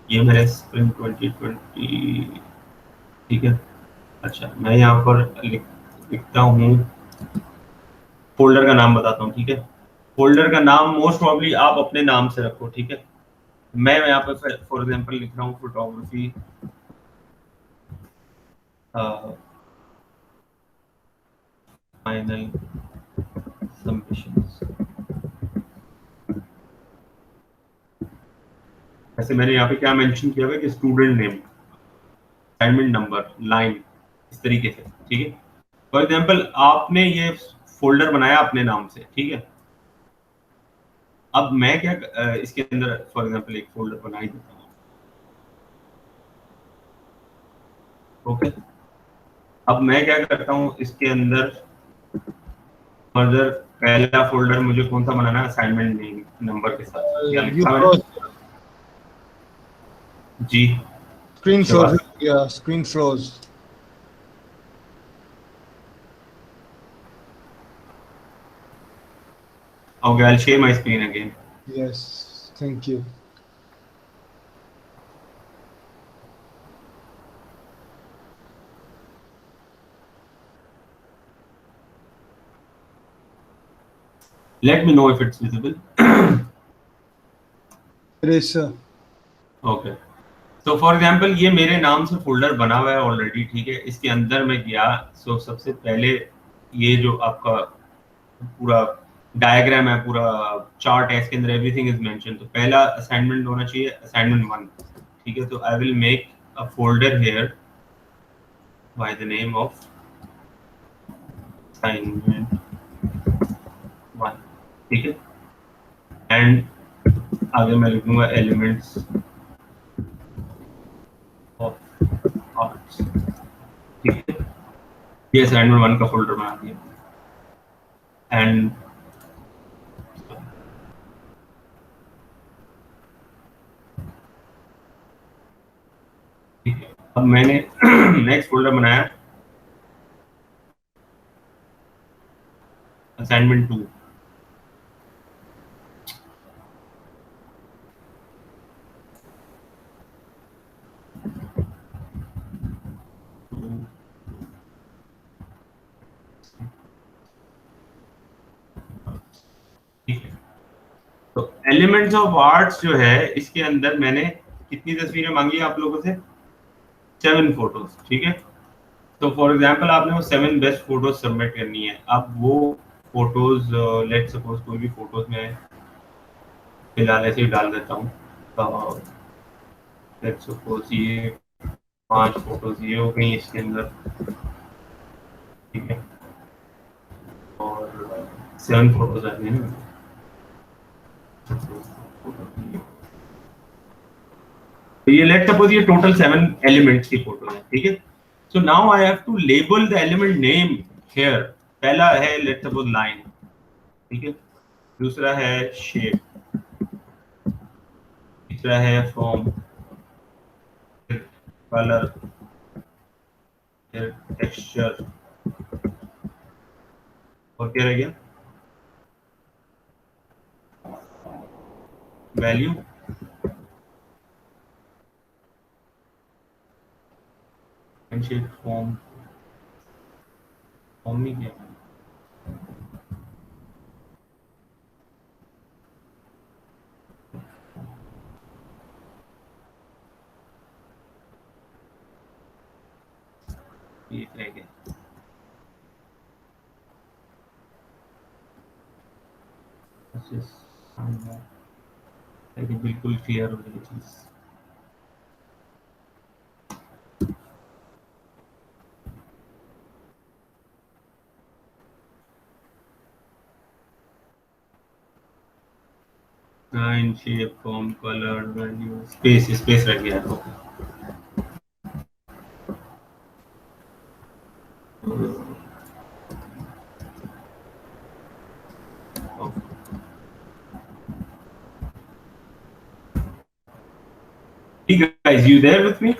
ये मेरे स्प्रिंग 2020, ठीक है। अच्छा मैं यहाँ पर लिखता हूँ, फोल्डर का नाम बताता हूँ, ठीक है। फोल्डर का नाम मोस्ट प्रॉब्ली आप अपने नाम से रखो, ठीक है। मैं यहाँ पे फॉर एग्जांपल लिख रहा हूँ फोटोग्राफी फाइनल सबमिशंस। वैसे मैंने यहाँ पे क्या मेंशन किया हुआ है कि student name, assignment number, line, इस तरीके से, ठीक है। फॉर एग्जांपल आपने ये फोल्डर बनाया अपने नाम से, ठीक है। अब मैं क्या इसके अंदर फॉर एग्जांपल एक फोल्डर बना ही देता हूँ, ओके। अब मैं क्या करता हूँ इसके अंदर फर्दर, पहला फोल्डर मुझे कौन सा बनाना है, असाइनमेंट नेम नंबर के साथ, क्या You लिखा मैंने? froze. जी Screen froze. शाबाश। Yeah, screen froze. Okay, I'll share my screen again. Yes, thank you. Let me know if it's visible. It is, sir. Okay, तो फॉर एग्जांपल ये मेरे नाम से फोल्डर बना हुआ है ऑलरेडी, ठीक है। इसके अंदर मैं गया, सो सबसे पहले ये जो आपका पूरा डायग्राम है, पूरा चार्ट है, इसके अंदर एवरीथिंग इज मेंशन। तो पहला असाइनमेंट होना चाहिए असाइनमेंट 1, ठीक है। तो I will make a folder here by the name of assignment 1, ठीक है। एंड आगे मैं लिखूंगा एलिमेंट्स ऑफ आर्ट्स, ठीक है। ये असाइनमेंट 1 का फोल्डर बना दिया। एंड ठीक है, अब मैंने नेक्स्ट फोल्डर बनाया असाइनमेंट 2, ठीक है। तो एलिमेंट्स ऑफ आर्ट्स जो है इसके अंदर मैंने कितनी तस्वीरें मांगी आप लोगों से, 7 फोटोज, ठीक है। तो फॉर एग्जांपल आपने वो 7 बेस्ट फोटोज सबमिट करनी है। अब वो फोटोज लेट सपोज कोई भी फोटोज में फिलहाल ऐसे ही डाल देता हूँ। लेट सपोज ये 5 फोटोज ये हो गई इसके अंदर, ठीक है। और 7 फोटोज आ गई ना, तो ये लेट सपोज ये टोटल 7 एलिमेंट्स की फोटो है, ठीक है। So now I have to label the element name here. पहला है लेट सपोज लाइन, ठीक है। दूसरा है शेप, तीसरा है फॉर्म, कलर, टेक्सचर, और क्या रह गया, वैल्यू, शेप, फॉर्म, फॉर्म नहीं किया। ताकि बिल्कुल क्लियर हो जाए चीज। In shape form colour value space रख गया है। Guys, you there with me?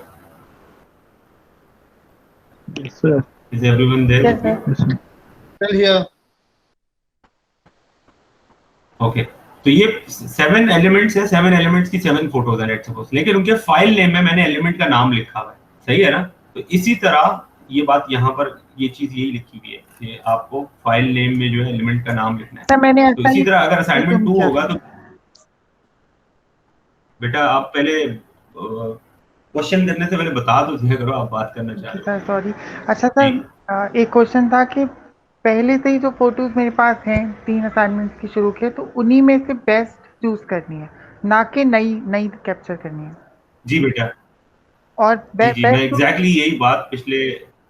Yes, sir. Is everyone there Yes, with me? Yes, sir. Still here. Okay तो ये 7 एलिमेंट्स है, 7 एलिमेंट्स की 7 फोटोज है लेट्स सपोज, लेकिन उनके फाइल नेम में मैंने एलिमेंट का नाम लिखा हुआ है, सही है ना? तो इसी तरह ये बात यहाँ पर ये चीज यही लिखी हुई है कि आपको फाइल नेम में जो है एलिमेंट का नाम लिखना है। सर मैंने तो इसी तरह अगर असाइनमेंट 2 होगा तो बेटा आप पहले क्वेश्चन करने से पहले बता दो दिया करो आप बात करना चाह रहे हो। Sir sorry. अच्छा सर एक क्वेश्चन था कि पहले से ही जो फोटोज मेरे पास हैं 3 असाइनमेंट्स की शुरू के, तो उन्हीं में से बेस्ट चूज करनी है, ना कि नई कैप्चर करनी है। जी बेटा, और जी मैं एग्जैक्टली यही बात पिछले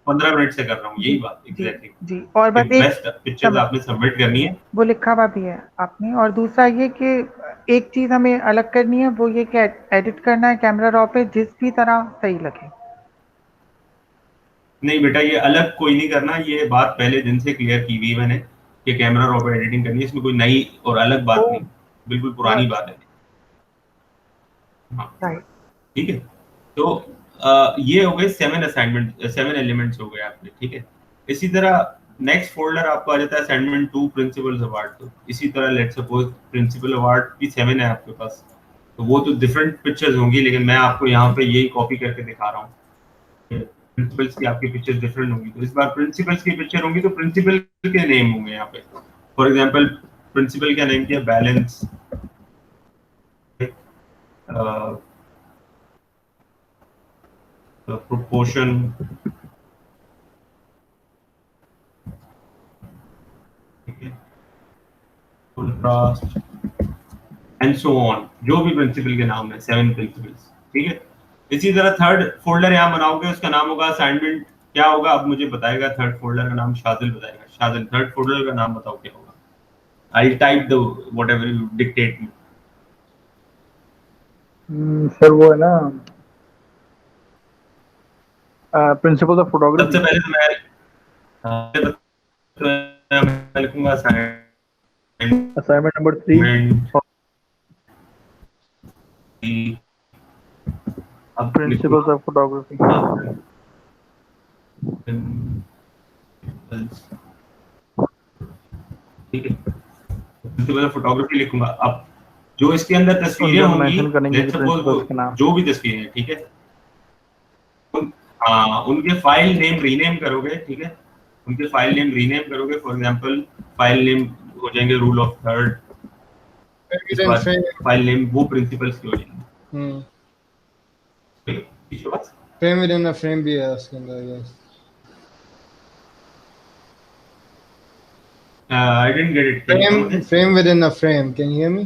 15 मिनट से कर रहा हूँ, यही बात एग्जैक्टली जी। और बस एक बेस्ट पिक्चर्स आपने सबमिट करनी है, वो लिखा हुआ भी है आपने। और दूसरा ये कि एक चीज हमें अलग करनी है, वो ये कि एडिट करना है कैमरा रॉ पे जिस भी तरह सही लगे। नहीं बेटा ये अलग कोई नहीं करना, ये बात पहले दिन से क्लियर की हुई मैंने कि कैमरा रॉ पे एडिटिंग करनी है, इसमें कोई नई और अलग बात नहीं, बिल्कुल पुरानी बात है। हाँ ठीक है, तो ये हो गए 7 असाइनमेंट, 7 एलिमेंट्स हो गए आपके, ठीक है। इसी तरह नेक्स्ट फोल्डर आपको आ जाता है असाइनमेंट 2 प्रिंसिपल्स अवार्ड। तो इसी तरह लेट्स सपोज प्रिंसिपल अवार्ड भी 7 है आपके पास, तो वो तो डिफरेंट पिक्चर्स होंगी, लेकिन मैं आपको यहाँ पे यही कॉपी करके दिखा रहा हूँ। प्रिंसिपल्स की आपकी पिक्चर्स डिफरेंट होंगी, तो इस बार प्रिंसिपल्स की पिक्चर होंगी तो प्रिंसिपल के नेम होंगे यहाँ पे। फॉर एग्जांपल प्रिंसिपल का नेम क्या है, balance, proportion, contrast and so on, जो भी प्रिंसिपल के नाम है 7 प्रिंसिपल्स, ठीक है। इसी तरह थर्ड फोल्डर यहाँ बनाओगे, उसका नाम होगा असाइनमेंट, क्या होगा अब मुझे बताएगा, थर्ड फोल्डर का नाम शादिल बताएगा। शादिल, थर्ड फोल्डर का नाम बताओ क्या होगा। I type the whatever you dictate me. Sir वो है ना प्रिंसिपल ऑफ फोटोग्राफी। सबसे पहले तो मैं लिखूंगा असाइनमेंट नंबर 3 अब प्रिंसिपल्स ऑफ फोटोग्राफी। ठीक है, प्रिंसिपल ऑफ फोटोग्राफी लिखूंगा। अब जो इसके अंदर तस्वीरें होंगी, जो भी तस्वीरें हैं, ठीक है, हाँ उनके फाइल नेम रीनेम करोगे, ठीक है, उनके फाइल नेम रीनेम करोगे। फॉर एग्जांपल फाइल नेम हो जाएंगे rule of third, file name वो प्रिंसिपल्स के हो जाएंगे। Frame within a frame भी है उसके अंदर, yes. I didn't get it. Frame within a frame. Can you hear me?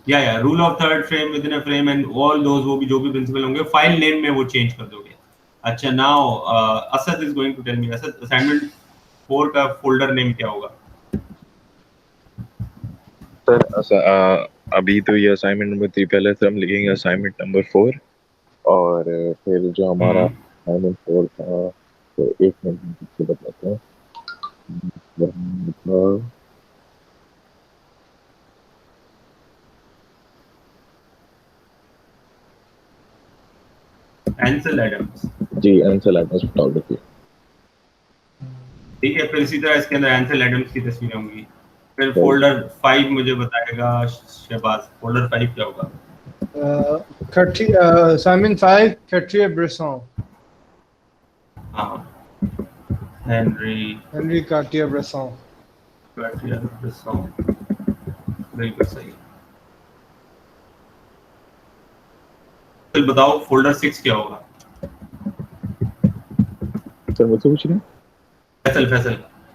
Yeah. Rule of third, frame within a frame, and all those वो भी जो भी प्रिंसिपल होंगे फाइल नेम में वो चेंज कर दोगे। अच्छा, now Asad is going to tell me, Asad assignment 4 का फोल्डर नेम क्या होगा? सर अभी तो ये असाइनमेंट नंबर 3 पहले से हम लिखेंगे असाइनमेंट नंबर 4, और फिर जो हमारा असाइनमेंट 4 था तो एक मिनट बताते हैं। एंसेल एडम्स, जी एंसेल एडम्स फोटोग्राफी, ठीक है। फिर इसी तरह इसके अंदर एंसेल एडम्स की तस्वीरें होंगी। फिर फोल्डर 5 मुझे बताएगा शहबाज, फोल्डर 5 क्या होगा? Assignment 5 Cartier-Bresson। हाँ, हेनरी Cartier-Bresson। बिल्कुल सही। फिर बताओ फोल्डर 6 क्या होगा? सर मुझसे पूछ रहे हैं?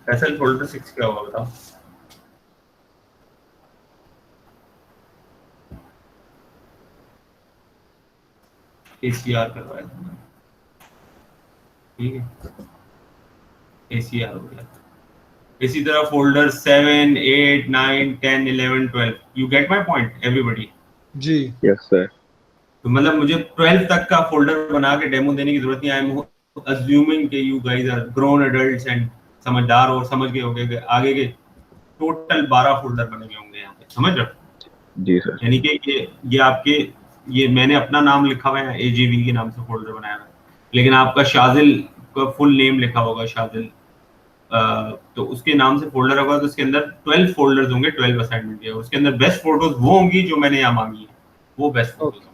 फैसल फोल्डर 6 क्या होगा बताओ? ACR करवाया था, ठीक है, ACR हो गया। इसी तरह folder 7, 8, 9, 10, 11, 12, you get my point everybody? जी यस सर। तो मतलब मुझे 12 तक का फोल्डर बना के डेमो देने की जरूरत नहीं। आई एम अज्यूमिंग कि you guys are grown adults and समझदार और समझ गए होंगे आगे के टोटल 12 फोल्डर बने हुए होंगे यहाँ पे, समझ रहे हो? जी सर। यानी कि ये आपके, ये मैंने अपना नाम लिखा हुआ है, AJV के नाम से फोल्डर बनाया हुआ है, लेकिन आपका शाजिल का फुल नेम लिखा होगा शाजिल, तो उसके नाम से फोल्डर होगा, तो उसके अंदर 12 फोल्डर्स होंगे, 12 असाइनमेंट के। उसके अंदर बेस्ट फोटोज वो होंगी जो मैंने यहाँ मांगी है, वो बेस्ट फोटोज होंगी,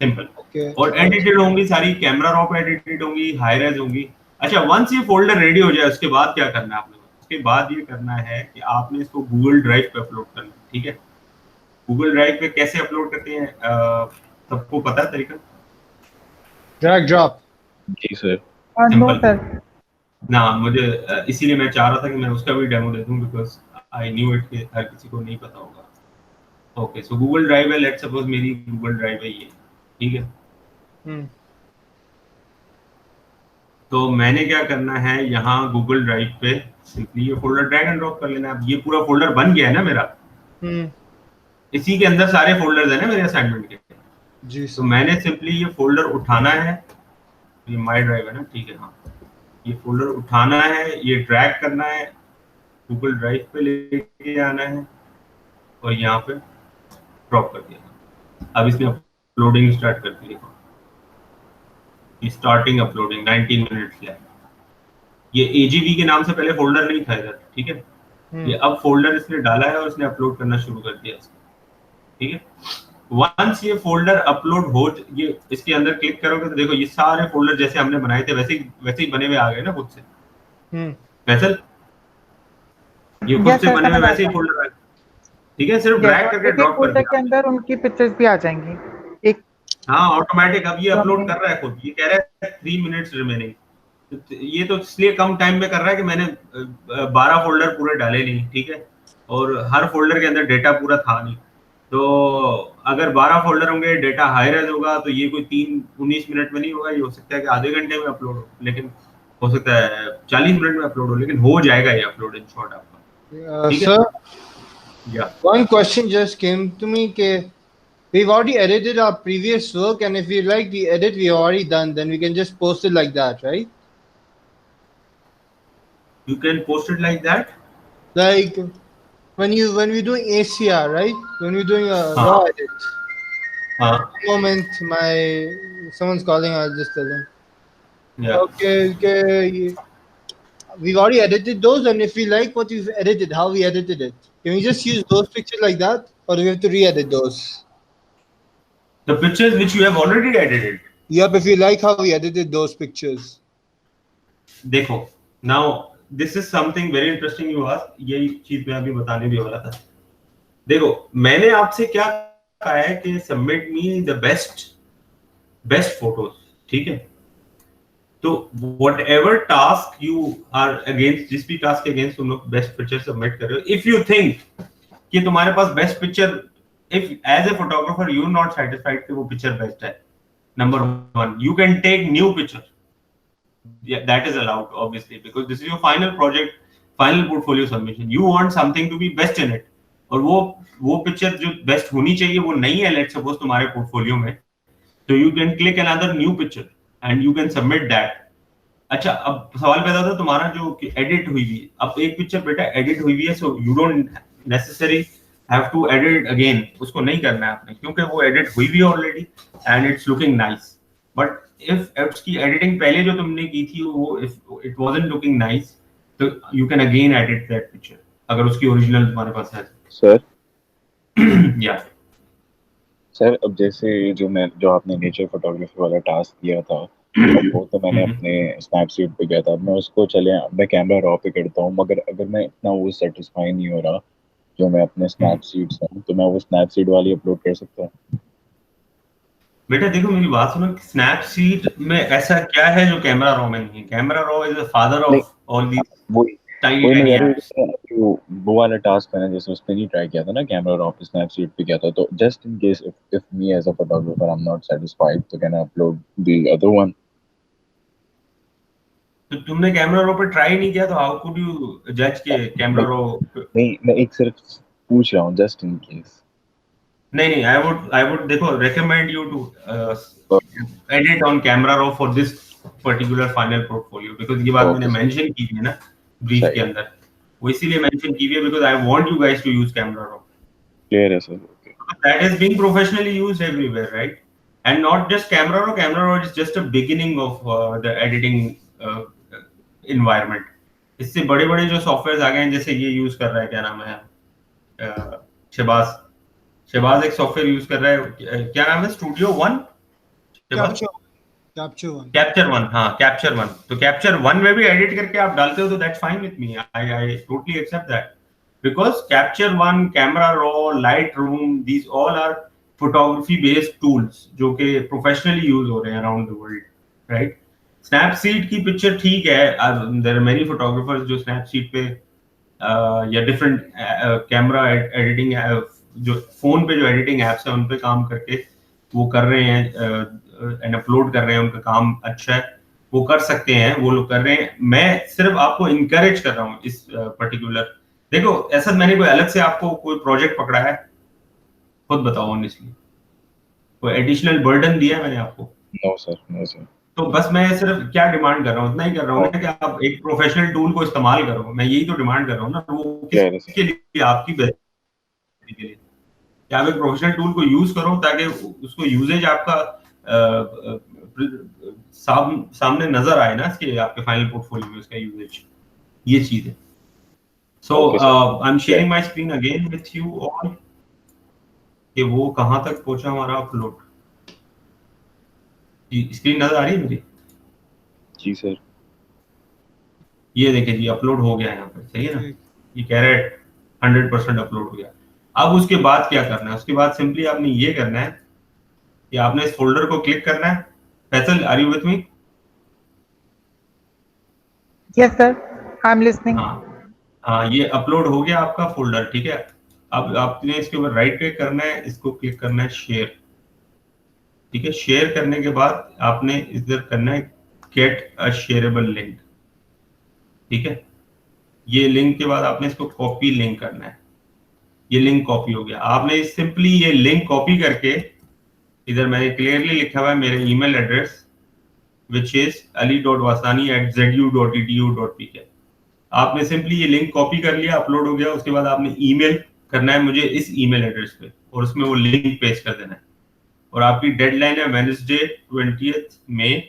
सिंपल। ओके और एडिटेड होंगी सारी, कैमरा रॉ पे एडिटेड होंगी, हाई रेज होंगी। अच्छा, वंस ये फोल्डर रेडी हो जाए उसके बाद क्या करना है आपने? उसके बाद ये करना है कि आपने इसको गूगल ड्राइव पे अपलोड करना है, ठीक है? गूगल ड्राइव पे कैसे अपलोड करते हैं, सबको पता है तरीका? Drag drop. जी सर। No simple sir. ना, मुझे इसीलिए मैं चाह रहा था कि मैं उसका भी डेमो दे दूं, बिकॉज आई न्यू इट कि हर किसी को नहीं पता होगा। ओके, सो गूगल ड्राइव है, लेट्स सपोज मेरी गूगल ड्राइव है ये, ठीक है? तो मैंने क्या करना है, यहाँ गूगल ड्राइव पे सिंपली ये फोल्डर ड्रैग एंड ड्रॉप कर लेना है। अब ये पूरा फोल्डर बन गया है ना मेरा, इसी के अंदर सारे फोल्डर्स है ना मेरे असाइनमेंट के। जी तो मैंने सिंपली ये फोल्डर उठाना है, ये माई ड्राइव है ना, ठीक है, हाँ, ये फोल्डर उठाना है, ये ड्रैग करना है, गूगल ड्राइव पे लेके आना है और यहाँ पे ड्रॉप कर दिया। अब इसने अपलोडिंग स्टार्ट कर दी, स्टार्टिंग अपलोडिंग, 19 मिनट्स लेफ्ट। ये AGV के नाम से पहले फोल्डर नहीं था इधर, ठीक है? ये अब फोल्डर इसने डाला है और इसने अपलोड करना शुरू कर दिया इसको, ठीक है? वंस ये फोल्डर अपलोड हो, ये इसके अंदर क्लिक करोगे तो देखो ये सारे फोल्डर जैसे हमने बनाए थे वैसे ही बने हुए आ गए ना खुद से। फैसल, ये खुद से बने हुए वैसे ही फोल्डर आ गए, ठीक है? सिर्फ ड्रैग करके ड्रॉप कर फोल्डर के दिया। अंदर उनकी पिक्चर्स भी आ जाएंगी एक। हाँ, ऑटोमेटिक। अब ये अपलोड कर रहा है खुद, ये कह रहा है 3 मिनट्स रिमेनिंग। ये तो इसलिए कम टाइम में कर रहा है कि मैंने 12 फोल्डर पूरे डाले नहीं, ठीक है? और हर फोल्डर के अंदर डेटा पूरा था नहीं, तो अगर 12 फोल्डर होंगे, डेटा हाई रेज होगा, तो ये कोई 19 मिनट में नहीं होगा, ये हो सकता है कि आधे घंटे में अपलोड हो, लेकिन हो सकता है 40 मिनट में अपलोड हो, लेकिन हो जाएगा ये अपलोड इन शॉर्ट आपका। Sir, Yeah. one question just came to me. We've already edited our previous work, and if we like the edit we already done, then we can just post it like that, right? You can post it like that. Like when we're doing ACR, right? When we're doing a raw edit. Moment, someone's calling. I'll just tell them. Yeah. Okay. We've already edited those, and if we like what we've edited, how we edited it, can we just use those pictures like that, or do we have to re-edit those? The pictures which you have already edited. Yep, if you like how we edited those pictures. देखो, now this is something very interesting you asked. यही चीज मैं अभी बताने भी वाला था। देखो, मैंने आपसे क्या कहा है कि submit me the best photos, ठीक है? तो whatever task you are against, जिस भी टास्क के अगेंस्ट तुम लोग बेस्ट पिक्चर सबमिट कर रहे हो, if you think कि तुम्हारे पास best picture, if as a photographer you are not satisfied कि वो पिक्चर बेस्ट है, number one, you can take new picture. Yeah, that is allowed obviously because this is your final project, final portfolio submission. You want something to be best in it, और वो picture जो best होनी चाहिए वो नहीं है, let's suppose तुम्हारे portfolio में, तो you can click another new picture and you can submit that. अच्छा, अब सवाल पैदा होता है तुम्हारा जो एडिट हुई हुई, अब एक पिक्चर बेटा एडिट हुई हुई है, so you don't necessary have to edit again, उसको नहीं करना है आपने, क्योंकि वो एडिट हुई हुई है already and it's looking nice. But if उसकी एडिटिंग पहले जो तुमने की थी वो if it wasn't looking nice, तो you can again edit that picture अगर उसकी ओरिजिनल तुम्हारे पास है। सर या सर, अब जैसे जो आपने नेचर फोटोग्राफी वाला टास्क दिया था, वो तो मैंने अपने स्नैपसीड पे किया था। अब मैं उसको मैं कैमरा रॉ पे करता हूँ, मगर अगर मैं इतना वो सेटिस्फाई नहीं हो रहा जो मैं अपने स्नैपसीड से हूँ, तो मैं वो स्नैपसीड वाली अपलोड कर सकता हूँ? बेटा देखो, मेरी बात सुनो, स्नैपसीड में ऐसा क्या है जो कैमरा रॉ में नहीं है? Camera raw is the father of all these. Tiny वही मैं टाइनी कह रहा एप्स। हूँ वो वाला टास्क मैंने जैसे उस पे नहीं ट्राई किया था ना, कैमरा रॉ पे स्नैपसीड पे किया था, तो just in case if me as a photographer I am not satisfied तो can I upload the other one? तो तुमने कैमरा रो पे ट्राई नहीं किया, तो हाउ कुड यू जज के कैमरा रो? नहीं मैं एक सिर्फ पूछ रहा हूँ जस्ट इन केस। नहीं नहीं, आई वुड देखो recommend you to edit on camera raw for this particular final portfolio, because ये बात मैंने ओके मेंशन की है ना ब्रीफ के सही, अंदर, वो इसीलिए मेंशन की है because I want you guys to use camera raw. Clear है sir, okay. That is being professionally used everywhere, right? And not just Camera Raw. Camera Raw is just a beginning of the editing uh, environment. इससे बड़े बड़े जो software आ गए हैं, जैसे ये use कर रहा है, क्या नाम है, शहबाज शहबाज एक सॉफ्टवेयर यूज कर रहा है, क्या नाम है, स्टूडियो वन, कैप्चर वन, हाँ कैप्चर वन। तो कैप्चर वन में भी एडिट करके आप डालते हो तो that's fine with me, I totally accept that, because capture one, camera raw, light room, these all are photography based tools जो कि प्रोफेशनली यूज हो रहे हैं around the world, right? Snapseed की पिक्चर ठीक है, देयर आर मेनी फोटोग्राफर्स जो Snapseed पे या डिफरेंट कैमरा एडिटिंग जो फोन पे जो एडिटिंग एप्स है उन पे काम करके वो कर रहे हैं एंड अपलोड कर रहे हैं, उनका काम अच्छा है, वो कर सकते हैं, वो लोग कर रहे हैं। मैं सिर्फ आपको इनकरेज कर रहा हूँ इस पर्टिकुलर, देखो ऐसा मैंने कोई अलग से आपको कोई प्रोजेक्ट पकड़ा है, खुद बताओ ऑनेस्टली, कोई एडिशनल बर्डन दिया है मैंने आपको? No sir, no sir. तो बस मैं सिर्फ क्या डिमांड कर रहा हूँ, इतना ही कर रहा हूँ ना कि आप एक प्रोफेशनल टूल को इस्तेमाल करो, मैं यही तो डिमांड कर रहा हूँ ना, वो किसके लिए, आपकी बेहतरी के लिए, कि आप एक प्रोफेशनल टूल को यूज करो ताकि उसको यूजेज आपका सामने नजर आए ना, इसके आपके फाइनल पोर्टफोलियो में उसका यूजेज, ये चीज है। So I am sharing my screen again with you all, कि वो कहां तक पहुंचा हमारा अपलोड। स्क्रीन नजर आ रही है मेरी? जी सर। ये देखिए जी, अपलोड हो गया यहाँ पर, सही है ना? ये कह रहा है 100% अपलोड हो गया। अब उसके बाद क्या करना है? उसके बाद सिंपली आपने ये करना है कि आपने इस फोल्डर को क्लिक करना है। Faisal, are you with me? Yes sir, I am listening. हाँ, ये अपलोड हो गया आपका फोल्डर, ठीक है। अब आपने इसके ऊपर राइट क्लिक करना है, इसको क्लिक करना है शेयर, ठीक है। शेयर करने के बाद आपने इधर करना है गेट अ शेयरेबल लिंक, ठीक है। ये लिंक के बाद आपने इसको कॉपी लिंक करना है, ये लिंक कॉपी हो गया। आपने सिंपली ये लिंक कॉपी करके, इधर मैंने क्लियरली लिखा हुआ है मेरे email address which is ali.vasani@zu.edu.pk, आपने सिंपली ये लिंक कॉपी कर लिया, अपलोड हो गया। उसके बाद आपने ईमेल करना है मुझे इस ईमेल एड्रेस पे, और उसमें वो लिंक पेस्ट कर देना है। और आपकी डेडलाइन है वेडनेसडे 20 मई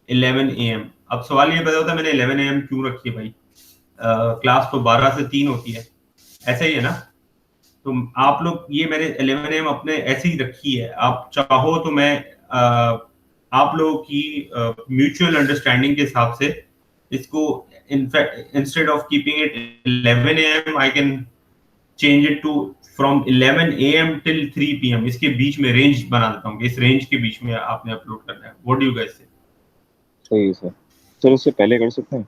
11 AM। अब सवाल ये पैदा होता है मैंने 11 AM क्यों रखी है भाई? क्लास तो 12 से 3 होती है, ऐसा ही है ना? तो आप लोग, ये मैंने 11 AM अपने ऐसे ही रखी है। आप चाहो तो मैं आप लोगों की म्यूचुअल अंडरस्टैंडिंग के हिसाब से इसको, in fact instead of keeping it 11 AM I can change it to from 11 AM till 3 PM, इसके बीच में रेंज बना देता हूँ, इस रेंज के बीच में आपने अपलोड करना है। व्हाट डू यू गाइस से? सही है सर। सर उससे पहले कर सकते हैं?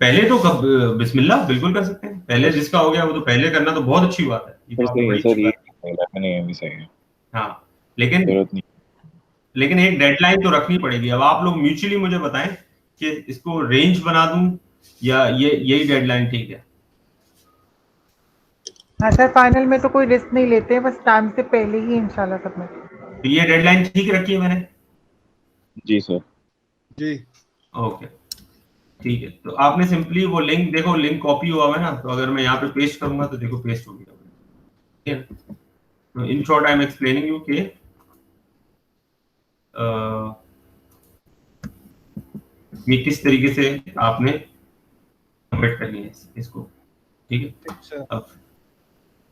पहले तो कब, बिस्मिल्लाह, बिल्कुल कर सकते हैं। पहले जिसका हो गया वो तो पहले करना तो बहुत अच्छी बात है, ये तो आपको बड़ी अच्छी बात है। मैंने भी सही है। हाँ, लेकिन जरूरत नहीं। लेकिन एक डेडलाइन तो रखनी पड़ेगी। अब आप लोग म्यूचुअली मुझे बताएं कि इसको रेंज बना दूं या ये यही डेडलाइन ठीक है? हाँ सर, फाइनल में तो कोई रिस्क नहीं लेते हैं, बस टाइम से पहले ही इंशाल्लाह सबमिट। तो ये डेडलाइन ठीक रखी है मैंने? जी सर। जी ओके, ठीक है। तो आपने सिंपली वो लिंक, देखो लिंक कॉपी हुआ है ना, तो अगर मैं यहाँ पे पेस्ट करूंगा तो देखो पेस्ट हो गया, ठीक है। तो in short I am explaining you के ये किस तरीके से आपने सबमिट करनी है इसको, ठीक है। अब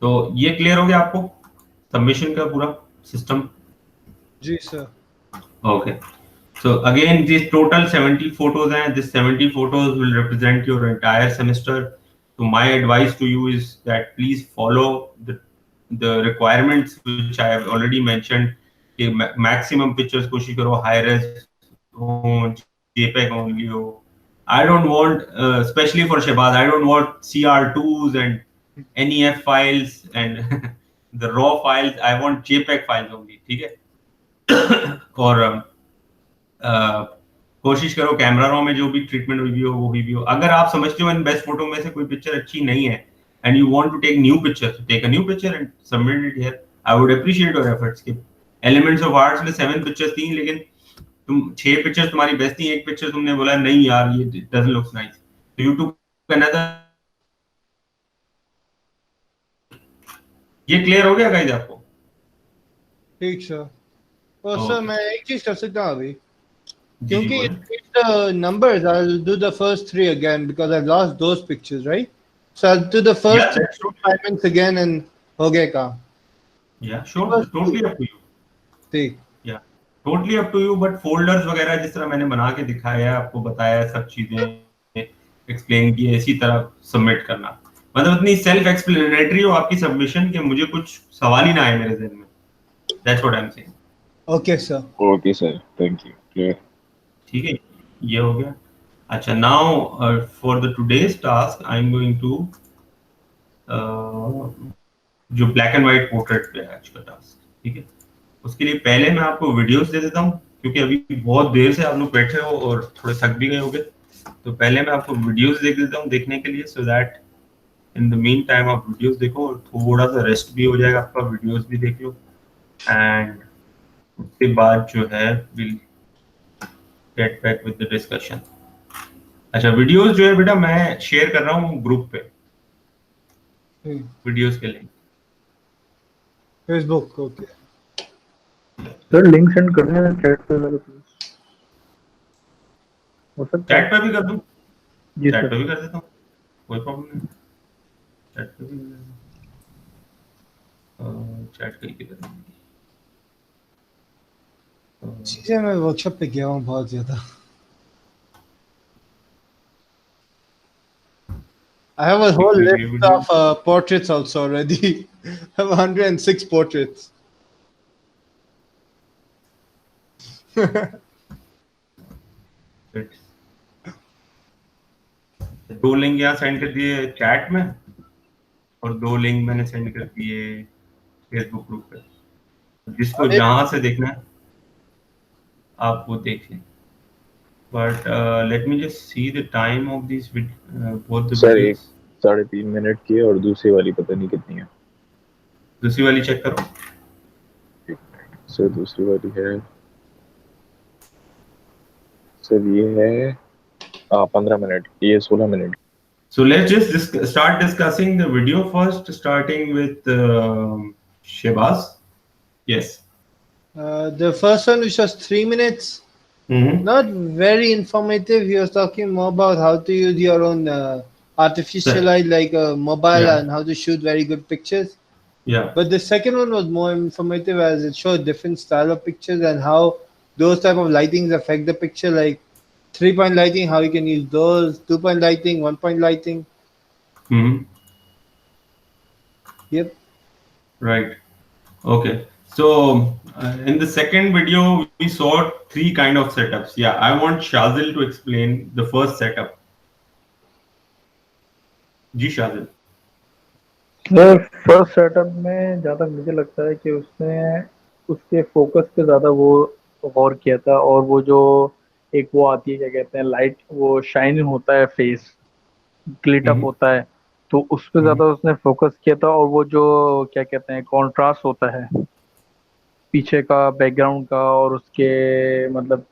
तो ये क्लियर हो गया आपको सबमिशन का पूरा system? Ji sir. Okay. So again, these total 70 photos and this 70 photos will represent your entire semester. So my advice to you is that please follow the requirements which I have already mentioned. कि maximum pictures कोशिश करो high res हो, JPEG only हो, I don't want, especially for Shehbaz, I don't want CR2s and NEF files and the raw files. I want JPEG files only. ठीक है? और कोशिश करो कैमरा रॉ में जो भी ट्रीटमेंट हुई हो वो हुई भी हो. अगर आप समझते हो इन बेस्ट फोटो में से कोई पिक्चर अच्छी नहीं है and you want to take new picture, so take a new picture and submit it here. I would appreciate your efforts. कि एलिमेंट्स ऑफ आर्ट्स में 7 पिक्चर्स थी, लेकिन तुम 6 पिक्चर्स तुम्हारी बेस्ट थी, एक पिक्चर तुमने बोला नहीं यार ये डजंट लुक नाइस, तो यू टुक अनदर. ये क्लियर हो गया गाइस आपको? ठीक सर. और सर मैं एक चीज कर सकता हूँ अभी, जी, क्योंकि बोलिए. the numbers, I'll do the first 3 again because I've lost those pictures, right? So I'll do the first Yeah, that's true. 5 minutes again and हो गया काम. Yeah, sure, totally up to you. ठीक. Yeah, totally up to you. But folders वगैरह जिस तरह मैंने बना के दिखाया है, आपको बताया सब चीजें एक्सप्लेन की, इसी तरह सबमिट करना. मतलब इतनी सेल्फ एक्सप्लेनेटरी हो आपकी सबमिशन कि मुझे कुछ सवाल ही ना आए मेरे ज़हन में. That's what I'm saying. Okay sir. Okay sir, thank you. Clear. ठीक है, ये हो गया. अच्छा, now for the today's task I'm going to जो ब्लैक एंड व्हाइट पोर्ट्रेट पे है आज का टास्क, ठीक है, उसके लिए पहले मैं आपको वीडियोस दे देता हूँ, क्योंकि अभी बहुत देर से आप लोग बैठे हो और थोड़े थक भी गए होगे, तो पहले मैं आपको वीडियोस देख देता हूँ देखने के लिए, so that in the mean time आप वीडियोस देखो और थोड़ा सा रेस्ट भी हो जाएगा आपका, वीडियोस भी देख लो, एंड उसके बाद जो है will get back with the discussion. अच्छा, वीडियोस जो है बेटा मैं शेयर कर रहा हूँ ग्रुप पे, वीडियोस के link Facebook. Okay. Sir link send कर देना चैट पे मेरे प्लीज. हो सकता है चैट पे भी कर दूं? जी चैट सर. पे भी कर देता हूँ, कोई प्रॉब्लम नहीं. चैट पे भी चैट कहीं पे करेंगे. चीजें मैं वर्कशॉप पे गया हूँ बहुत ज्यादा. I have a whole list of portraits also already. I have 106 portraits. दो लिंक यहाँ सेंड कर दिए चैट में और 2 लिंक मैंने सेंड कर दिए फेसबुक ग्रुप पे, जिसको जहां से देखना है आप वो देख लें. But let me just see the time of this both the sir एक वीडियोस. 3.5 मिनट की है और दूसरी वाली पता नहीं कितनी है. दूसरी वाली चेक करो. सर दूसरी वाली है सर ये है 15 मिनट, ये 16 minute. So let's just start discussing the video first, starting with Shehbaz. Yes. The first one, which was 3 minutes, not very informative. He was talking more about how to use your own artificial light, like a mobile, and how to shoot very good pictures. Yeah. But the second one was more informative, as it showed different style of pictures and how those type of lightings affect the picture, like 3-point lighting, how you can use those, 2-point lighting, 1-point lighting. Yep. Right. Okay. So in the second video, we saw 3 kind of setups. Yeah, I want Shazil to explain the first setup. जी Shajil. Sir first setup में ज़्यादा मुझे लगता है कि उसने उसके focus पे ज़्यादा वो गौर किया था, और वो जो एक वो आती है क्या कहते हैं लाइट, वो शाइनिंग होता है, फेस ग्लिट अप होता है, तो उस पर ज़्यादा उसने फोकस किया था. और वो जो क्या कहते हैं कॉन्ट्रास्ट होता है पीछे का बैकग्राउंड का और उसके मतलब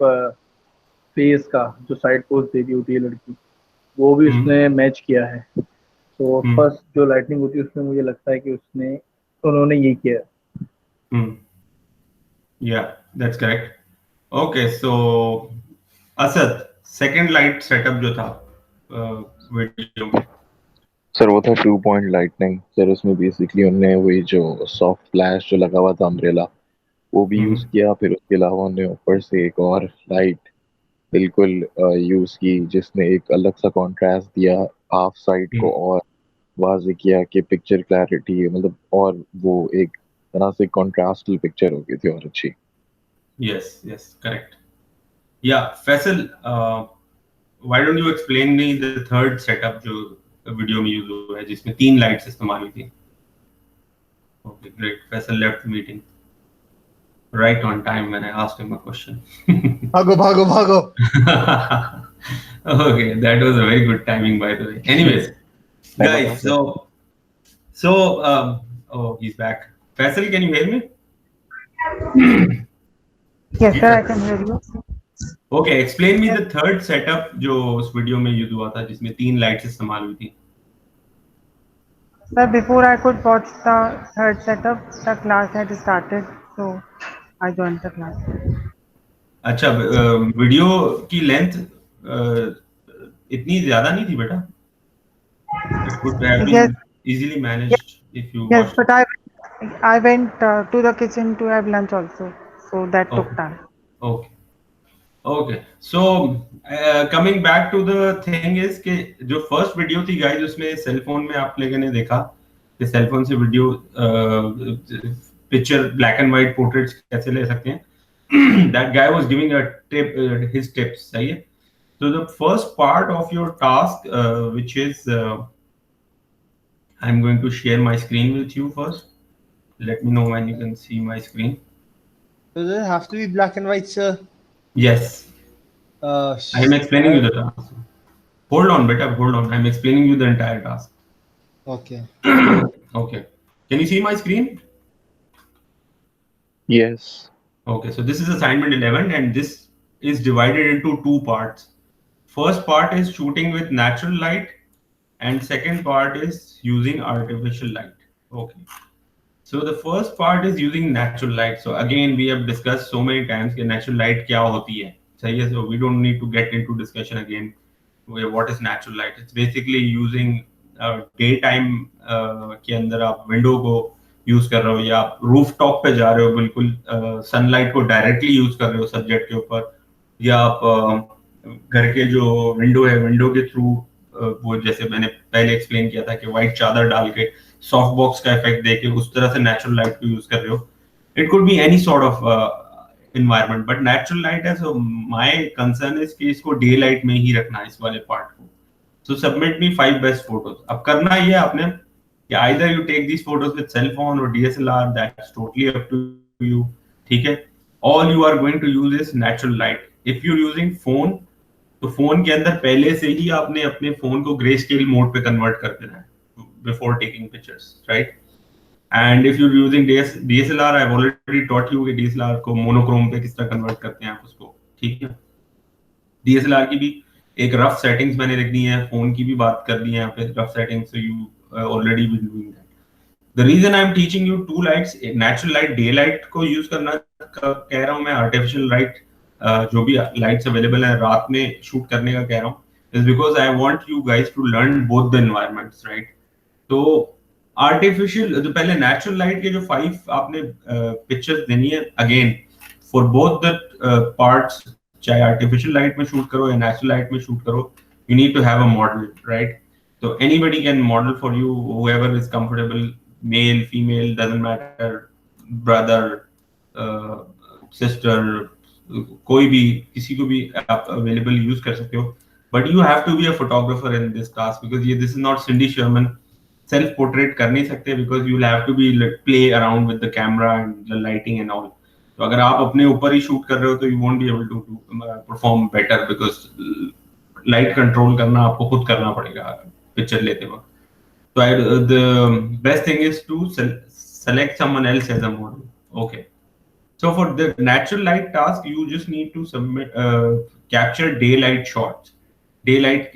फेस का जो साइड पोज दे दी होती है लड़की, वो भी उसने मैच किया है. तो फर्स्ट जो लाइटनिंग होती है उसमें मुझे लगता है कि उन्होंने ये किया. Yeah, that's correct. Okay, so Asad second light setup जो था वीडियो में, सर वो था 2-point लाइटनिंग. सर उसमें बेसिकली उन्होंने वही जो सॉफ्ट फ्लैश जो लगा हुआ था अम्ब्रेला वो भी यूज किया, फिर उसके अलावा उन्होंने ऊपर से एक और लाइट बिल्कुल यूज की जिसने एक अलग सा कॉन्ट्रास्ट दिया, हाफ साइड को और वाज़ेह किया कि पिक्चर क्लैरिटी मतलब और वो एक तरह से कॉन्ट्रास्टल पिक्चर हो गई थी और अच्छी. Yes correct. या Faisal why don't you explain me the third setup जो वीडियो में यूज हुआ है जिसमें 3 लाइट्स इस्तेमाल हुई थी? Okay, great. Faisal left the meeting right on time when I asked him a question. भागो. Okay, that was a very good timing, by the way. Anyways, guys, oh, he's back. Faisal, can you hear me? Yes, sir, I can hear you. Okay, explain me the third setup जो उस video में use हुआ था जिसमें 3 lights इस्तेमाल हुई थी. Sir, before I could watch the third setup, the class had started, so I joined the class. अच्छा, वीडियो की लेंथ इतनी ज्यादा नहीं थी बेटा. It could have been easily managed if you Yes, watched. but I went to the kitchen to have lunch also, so that took time. Okay. So coming back to the thing is कि जो first video थी guys उसमें cell phone में आप लोगों ने देखा कि सेल फोन से video picture black and white portraits कैसे ले सकते हैं. That guy was giving a tip, his tips. सही है. So the first part of your task, which is I'm going to share my screen with you first. Let me know when you can see my screen. Does it have to be black and white, sir? Yes. I am explaining you the task. Hold on, beta. Hold on. I'm explaining you the entire task. Okay. Okay. Can you see my screen? Yes. Okay. So this is assignment 11, and this is divided into 2 parts. First part is shooting with natural light, and second part is using artificial light. Okay. So the first part is using natural light. So again, we have discussed so many times कि natural light क्या होती है. सही है. So we don't need to get into discussion again. What is natural light? It's basically using daytime के अंदर आप window को यूज कर रहे हो या आप रूफटॉप पे जा रहे हो बिल्कुल सनलाइट को डायरेक्टली यूज कर रहे हो सब्जेक्ट के ऊपर, या आप घर के जो विंडो है विंडो के थ्रू वो जैसे मैंने पहले एक्सप्लेन किया था कि व्हाइट चादर डाल के सॉफ्ट बॉक्स का इफेक्ट देके उस तरह से नेचुरल लाइट को यूज कर रहे हो. It could be any sort of environment, but natural light है. सो माय कंसर्न इज कि इसको डे लाइट में ही रखना है इस वाले पार्ट को. सो सबमिट मी 5 बेस्ट फोटोज. अब करना ये आपने कि either you take these photos with cell phone or DSLR, that's totally up to you. ठीक है. All you are going to use is natural light. If you're using phone, तो phone के अंदर पहले से ही आपने अपने फोन को ग्रे स्केल मोड पे कन्वर्ट कर देना है before taking pictures, right? And if you're using DSLR, I've already taught you कि DSLR को मोनोक्रोम पे किस तरह कन्वर्ट करते हैं आप उसको. ठीक है. DSLR की भी एक रफ सेटिंग्स मैंने लिख दी है, फोन की भी बात कर दी है यहाँ पे rough settings. So you already been doing that. The reason I'm teaching you 2 lights, natural light, daylight को यूज करना कह रहा हूँ मैं, artificial light जो भी लाइट्स अवेलेबल है रात में शूट करने का कह रहा हूँ, is because I want you guys to learn both the environments, right? तो artificial जो पहले natural light के जो 5 आपने पिक्चर्स देनी है, again for both the parts, चाहे artificial light में शूट करो या natural light में शूट करो, you need to have a model, right? So anybody can model for you, whoever is comfortable, male, female, doesn't matter, brother, sister, कोई भी किसी को भी आप available use कर सकते हो. But you have to be a photographer in this task because this is not Cindy Sherman. Self portrait कर नहीं सकते because you will have to be play around with the camera and the lighting and all. तो अगर आप अपने ऊपर ही shoot कर रहे हो तो you won't be able to perform better because light control करना आपको खुद करना पड़ेगा पिक्चर लेते वक्त. So the best thing is to select someone else as a model. Okay. So for the natural light task, you just need to capture daylight shots. Daylight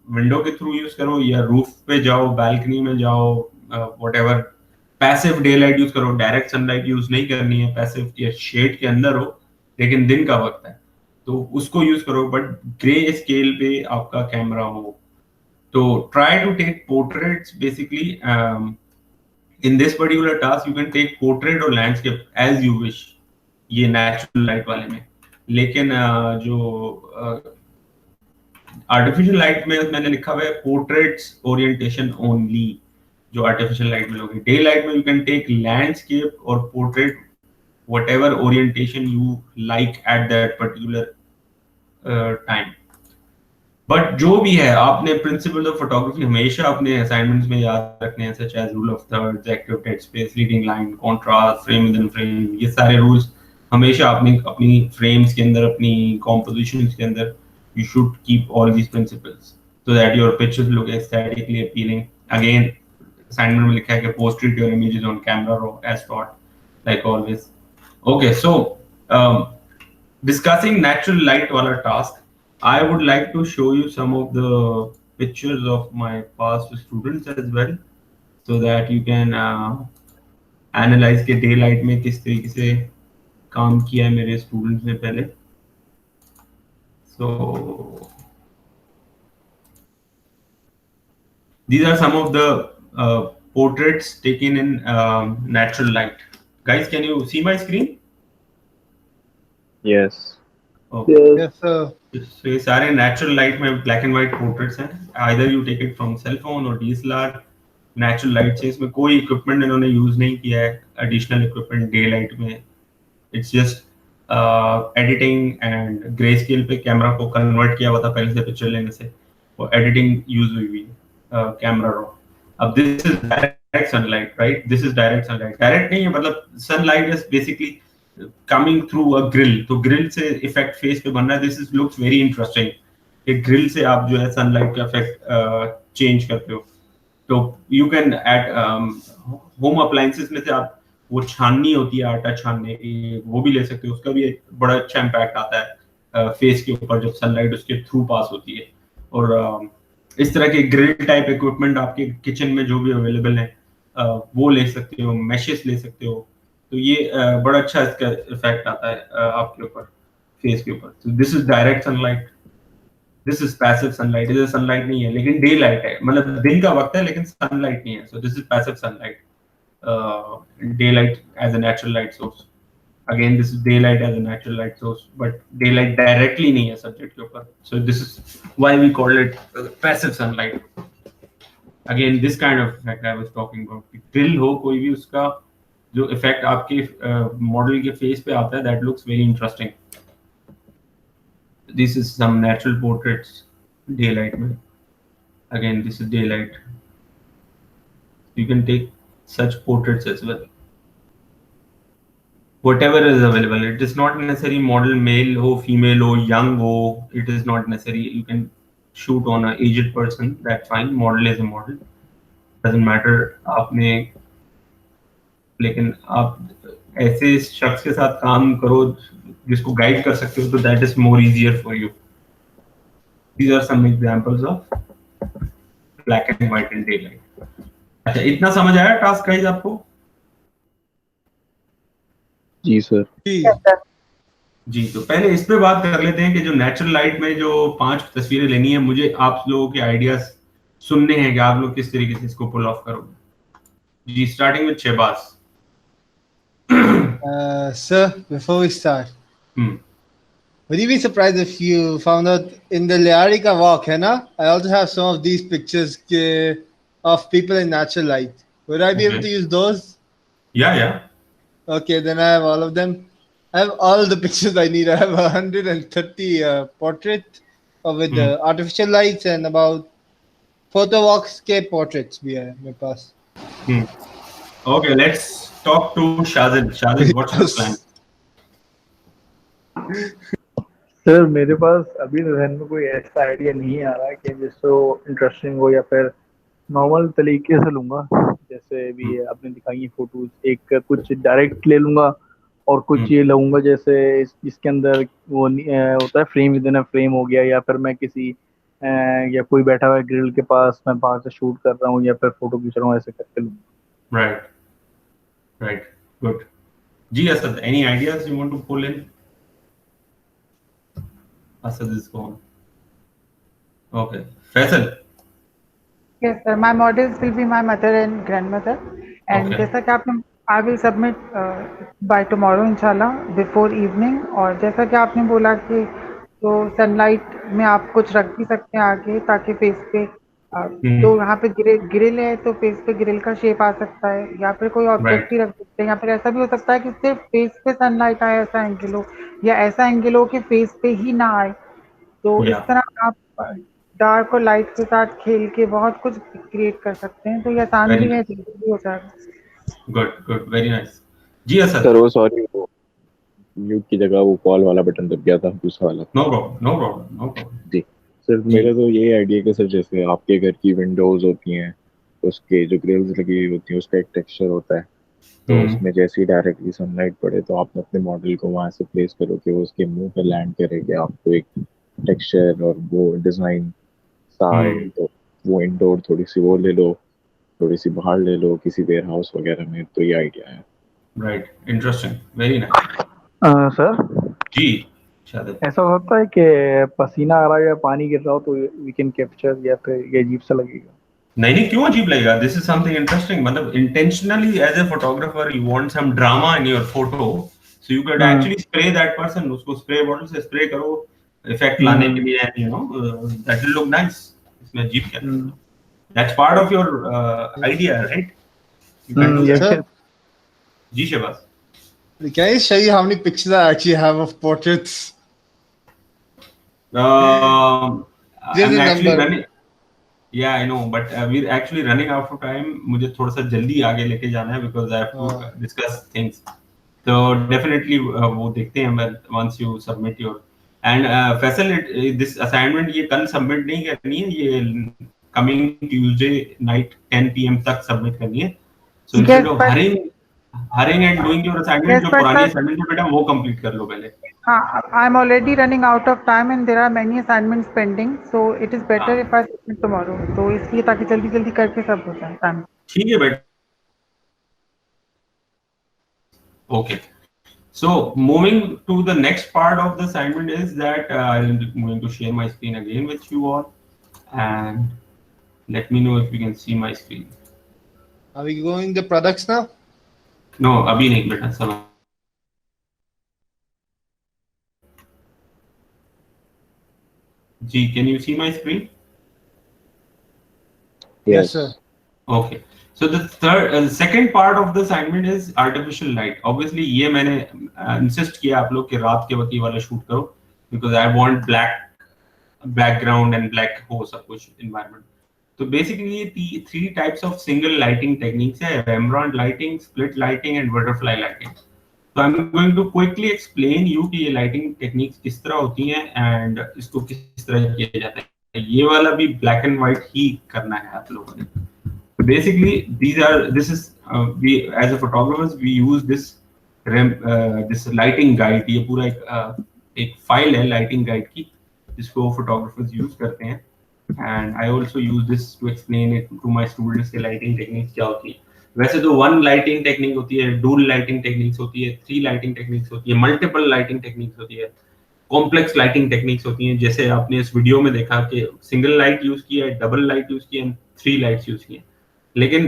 window के through use करो या roof पे जाओ, balcony में जाओ, whatever. Passive daylight use करो, direct sunlight use नहीं करनी है, passive या shade के अंदर हो, लेकिन दिन का वक्त है, तो उसको use करो, but gray scale पे आपका कैमरा हो. So try to take portraits basically. In this particular task, you can take portrait or landscape as you wish. ये natural light वाले में. लेकिन जो artificial light में मैंने लिखा हुआ है portraits orientation only. जो artificial light में लोगे. Daylight में you can take landscape or portrait, whatever orientation you like at that particular time. But जो भी है, आपने प्रिंसिपल ऑफ फोटोग्राफी हमेशा अपने असाइनमेंट्स में याद रखने हैं, such as rule of thirds, active dead space, leading line, contrast, frame within frame, ये सारे रूल्स हमेशा अपनी अपनी फ्रेम्स के अंदर, अपनी कॉम्पोजिशंस के अंदर you should keep all these principles so that your pictures look aesthetically appealing. Again, assignment में लिखा है कि portrait your images on camera raw as taught, like always. Okay, so um, discussing natural light वाला task, I would like to show you some of the pictures of my past students as well, so that you can analyze के daylight में किस तरीके से काम किया है मेरे students ने पहले. So these are some of the portraits taken in natural light. Guys, can you see my screen? Yes. Okay. Yes, sir. So ये सारे natural light में black and white portraits हैं. Either you take it from cell phone or DSLR. Natural light से इसमें कोई equipment इन्होंने use नहीं किया है. Additional equipment daylight में. It's just editing and grey scale पे कैमरा को कन्वर्ट किया हुआ था पहले से पिक्चर लेने से, और एडिटिंग यूज हुई हुई कैमरा रॉ. अब this is direct sunlight, right? This is direct sunlight. Direct नहीं है, मतलब sunlight is basically coming through a grill, तो ग्रिल से इफेक्ट फेस पे बन रहा है. This is looks very interesting. एक ग्रिल से आप जो है सनलाइट का इफेक्ट चेंज करते हो. तो you can add home appliances में से आप वो छाननी होती है आटा छानने की, वो भी ले सकते हो. उसका भी एक बड़ा अच्छा इम्पैक्ट आता है फेस के ऊपर जब सनलाइट उसके थ्रू पास होती है. और इस तरह के ग्रिल टाइप इक्विपमेंट आपके किचन में जो भी अवेलेबल है वो ले सकते हो, मैशेस ले सकते हो. तो ये बड़ा अच्छा इसका इफेक्ट आता है आपके ऊपर, फेस के ऊपर. तो this is direct sunlight, this is passive sunlight. इधर सनलाइट नहीं है लेकिन डे लाइट है, मतलब दिन का वक्त है लेकिन सनलाइट नहीं है. So this is passive sunlight. Daylight as a natural light source. Again, this is daylight as a natural light source, but daylight directly नहीं है subject के ऊपर. So this is why we call it passive sunlight. Again, this kind of effect I was talking about. Grill हो कोई भी, उसका जो effect आपके model के face पे आता है, that looks very interesting. This is some natural portraits daylight में. Again, this is daylight. You can take such portraits as well. Whatever is available. It is not necessary model male ho, female ho, young ho. It is not necessary. You can shoot on an aged person. That's fine. Model is a model. Doesn't matter. आपने लेकिन आप ऐसे शख्स के साथ काम करो जिसको गाइड कर सकते हो, तो that is more easier for you. These are some examples of black and white in daylight. अच्छा, इतना समझ आया टास्क गाइस आपको? जी सर. जी, तो पहले इस पे बात कर लेते हैं कि जो नेचुरल लाइट में जो 5 तस्वीरें लेनी है, मुझे आप लोगों के आइडियाज सुनने हैं कि आप लोग किस तरीके से इसको पुल ऑफ करोगे. जी, starting with Shahbaz. Sir, before we start, would you be surprised if you found out in the Learika walk, है ना? I also have some of these pictures of people in natural light. Would I be able to use those? Yeah. Okay, then I have all of them. I have all the pictures I need. I have 130 portraits with artificial lights and about photo walks के portraits भी है मेरे पास. Okay, let's talk to Shazid. Shazid, what's your plan? Sir मेरे पास अभी जहन में कोई ऐसा आइडिया नहीं आ रहा कि जिसको इंटरेस्टिंग हो, या फिर नॉर्मल तरीके से लूंगा. जैसे भी आपने दिखाई फोटोज, एक कुछ डायरेक्ट ले लूंगा और कुछ ये लूंगा जैसे इसके अंदर वो होता है frame within a frame हो गया, या फिर मैं किसी या कोई बैठा हुआ ग्रिल के पास मैं बाहर से शूट कर रहा हूँ या फिर फोटो खींच रहा हूँ, ऐसे करके लूंगा. Right, good. Ji Asad, any ideas you want to pull in? Asad is gone. Okay, Faisal. Yes, sir. My models will be my mother and grandmother. And जैसा कि आपने, I will submit by tomorrow inshallah before evening. और जैसा कि आपने बोला कि तो सनलाइट में आप कुछ रख भी सकते हैं आगे ताकि फेस पे तो यहाँ पे ग्रिल है तो फेस पे ग्रिल का शेप आ सकता है, या फिर कोई ऑब्जेक्ट ही रख सकते हैं, या फिर ऐसा भी हो सकता है कि सिर्फ फेस पे सनलाइट आए, ऐसा एंगल हो, या ऐसा एंगल हो कि फेस पे ही ना आए. तो इस तरह आप डार्क और लाइट के साथ खेल के बहुत कुछ क्रिएट कर सकते हैं, तो ये आसान Very भी है, nice. जल्दी भी हो जाएगा। Good, very nice. जी असद. सर वो सॉरी, वो म्यूट की जगह वो कॉल वाला बटन दब गया था, दूसरा वाला। No problem. जी सर, जी. मेरा तो ये आइडिया कि सर जैसे आपके घर की विंडोज होती हैं, उसके जो ग्रिल्स लगी हुई होती हैं उसका एक टेक्सचर होता है, तो उसमें जैसे ही डायरेक्टली सनलाइट पड़े तो आप अपने मॉडल को वहां से प्लेस करो कि वो उसके मुंह पे लैंड करेगी, आपको एक टेक्सचर और वो डिजाइन साइड, तो वो इंडोर थोड़ी सी वो ले लो, थोड़ी सी बाहर ले लो किसी वेयर हाउस वगैरह में, तो ये आइडिया है। Right. Interesting. Very nice. Sir जी शायद. ऐसा होता है कि पसीना आ रहा है या पानी गिर रहा हो तो वी कैन कैप्चर, या फिर ये अजीब सा लगेगा? नहीं क्यों अजीब लगेगा? This is something interesting. मतलब intentionally as a photographer you want some drama in your photo, so you can actually spray that person. उसको स्प्रे बॉटल से स्प्रे करो इफेक्ट लाने के लिए, and you know that will look nice. इसमें अजीब क्या है? That's part of your idea, right? You can do that. जी Shahbaz. Can you show you how many pictures I actually have of portraits? I'm actually running. Yeah, I know, but we're actually running out of time. मुझे थोड़ा सा जल्दी आगे लेके जाना है because I have to discuss things. So definitely वो देखते हैं once you submit your, and Faisal this assignment ये कल submit नहीं करनी है, ये coming Tuesday night 10 PM तक submit करनी है. So instead of hurrying and doing your assignment, जो पुरानी assignment है बेटा वो complete कर लो पहले. I'm already running out of time and there are many assignments pending, so it is better if I submit tomorrow. तो इसलिए ताकि जल्दी करके सब हो जाए टाइम. ठीक है बेटा. Okay. So moving to the next part of the assignment is that I'm going to share my screen again with you all, and let me know if you can see my screen. Are we going the products now? No, अभी नहीं बेटा, सब. Ji, can you see my screen? Yes, sir. Okay. So the second part of the assignment is artificial light. Obviously, ये मैंने insist किया आप लोग कि रात के वक्त ये वाला shoot करो, because I want black background and black हो सब कुछ environment. तो basically ये three types of single lighting techniques है: Rembrandt lighting, split lighting, and butterfly lighting. So I'm going to quickly explain you कि ये lighting techniques किस तरह होती हैं and इसको किस तरह किया जाता है. ये वाला भी black and white ही करना है आप लोगों ने. So basically this is we as a photographers we use this this lighting guide. ये पूरा एक फाइल है lighting guide की जिसको photographers use करते हैं, and I also use this to explain it to my students कि lighting techniques क्या होती है. वैसे तो one lighting technique होती है, dual lighting techniques होती है, three lighting techniques होती है, multiple lighting techniques होती है, complex lighting techniques होती हैं. जैसे आपने इस वीडियो में देखा कि single light यूज किया है, double light यूज किया है, 3 lights यूज किए. लेकिन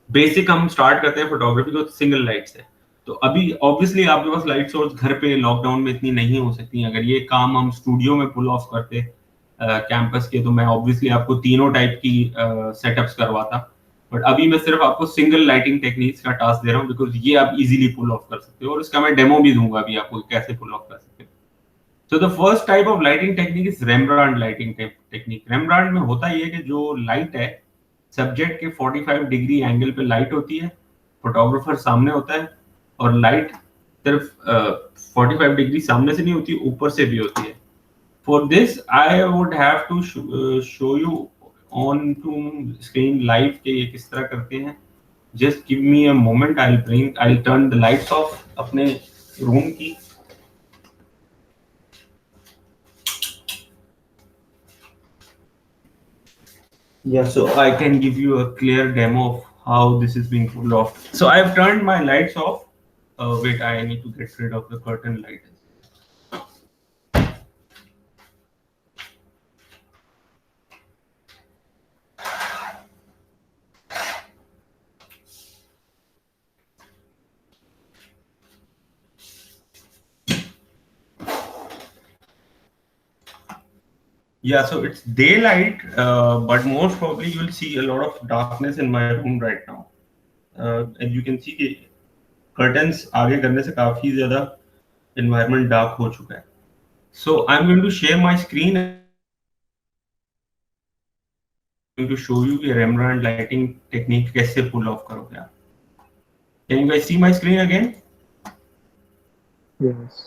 बेसिक हम स्टार्ट करते हैं फोटोग्राफी को सिंगल लाइट से. तो अभी ऑब्वियसली आपके पास लाइट सोर्स घर पे लॉकडाउन में इतनी नहीं हो सकती. अगर ये काम हम स्टूडियो में पुल ऑफ करते कैंपस के, तो मैं ऑब्वियसली आपको तीनों टाइप की सेटअप्स करवाता. बट अभी मैं सिर्फ आपको सिंगल लाइटिंग टेक्निक्स का टास्क दे रहा हूँ, बिकॉज ये आप इजीली पुल ऑफ कर सकते हो, और इसका मैं डेमो भी दूंगा अभी आपको कैसे पुल ऑफ कर सकते हो. So the first type of lighting technique is Rembrandt lighting technique. Rembrandt में होता ये है कि जो लाइट है सब्जेक्ट के 45 डिग्री एंगल पे लाइट होती है, फोटोग्राफर सामने होता है, और लाइट सिर्फ 45 डिग्री सामने से नहीं होती, ऊपर से भी होती है. For this I would have to show you on to screen live के ये किस तरह करते हैं. Just give me a moment, I turn the lights off अपने रूम की. Yeah, so I can give you a clear demo of how this is being pulled off. So I've turned my lights off. Wait, I need to get rid of the curtain light. Yeah, so it's daylight, but most probably you will see a lot of darkness in my room right now. And you can see कि curtains आगे करने से काफी ज़्यादा environment dark हो चुका है. So I'm going to share my screen going to show you कि Rembrandt lighting technique कैसे pull off करोगे आप. Can you guys see my screen again? Yes.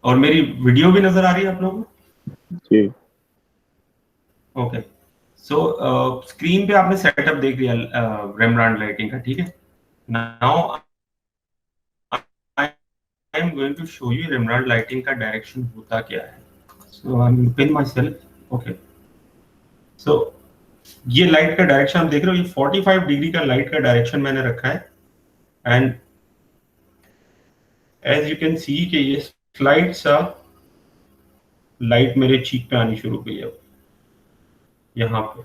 और मेरी वीडियो भी नजर आ रही है आप लोगों को? जी. ओके. सो स्क्रीन पे आपने सेटअप देख लिया Rembrandt लाइटिंग का, ठीक है? Now I am going to show you Rembrandt lighting का डायरेक्शन होता क्या है. So I am pin myself. Okay. So ये लाइट का डायरेक्शन आप देख रहे हो, ये 45 डिग्री का लाइट का डायरेक्शन मैंने रखा है. And as you can see कि ये स्लाइड सा लाइट मेरे चीक पे आनी शुरू हुई है यहाँ पे.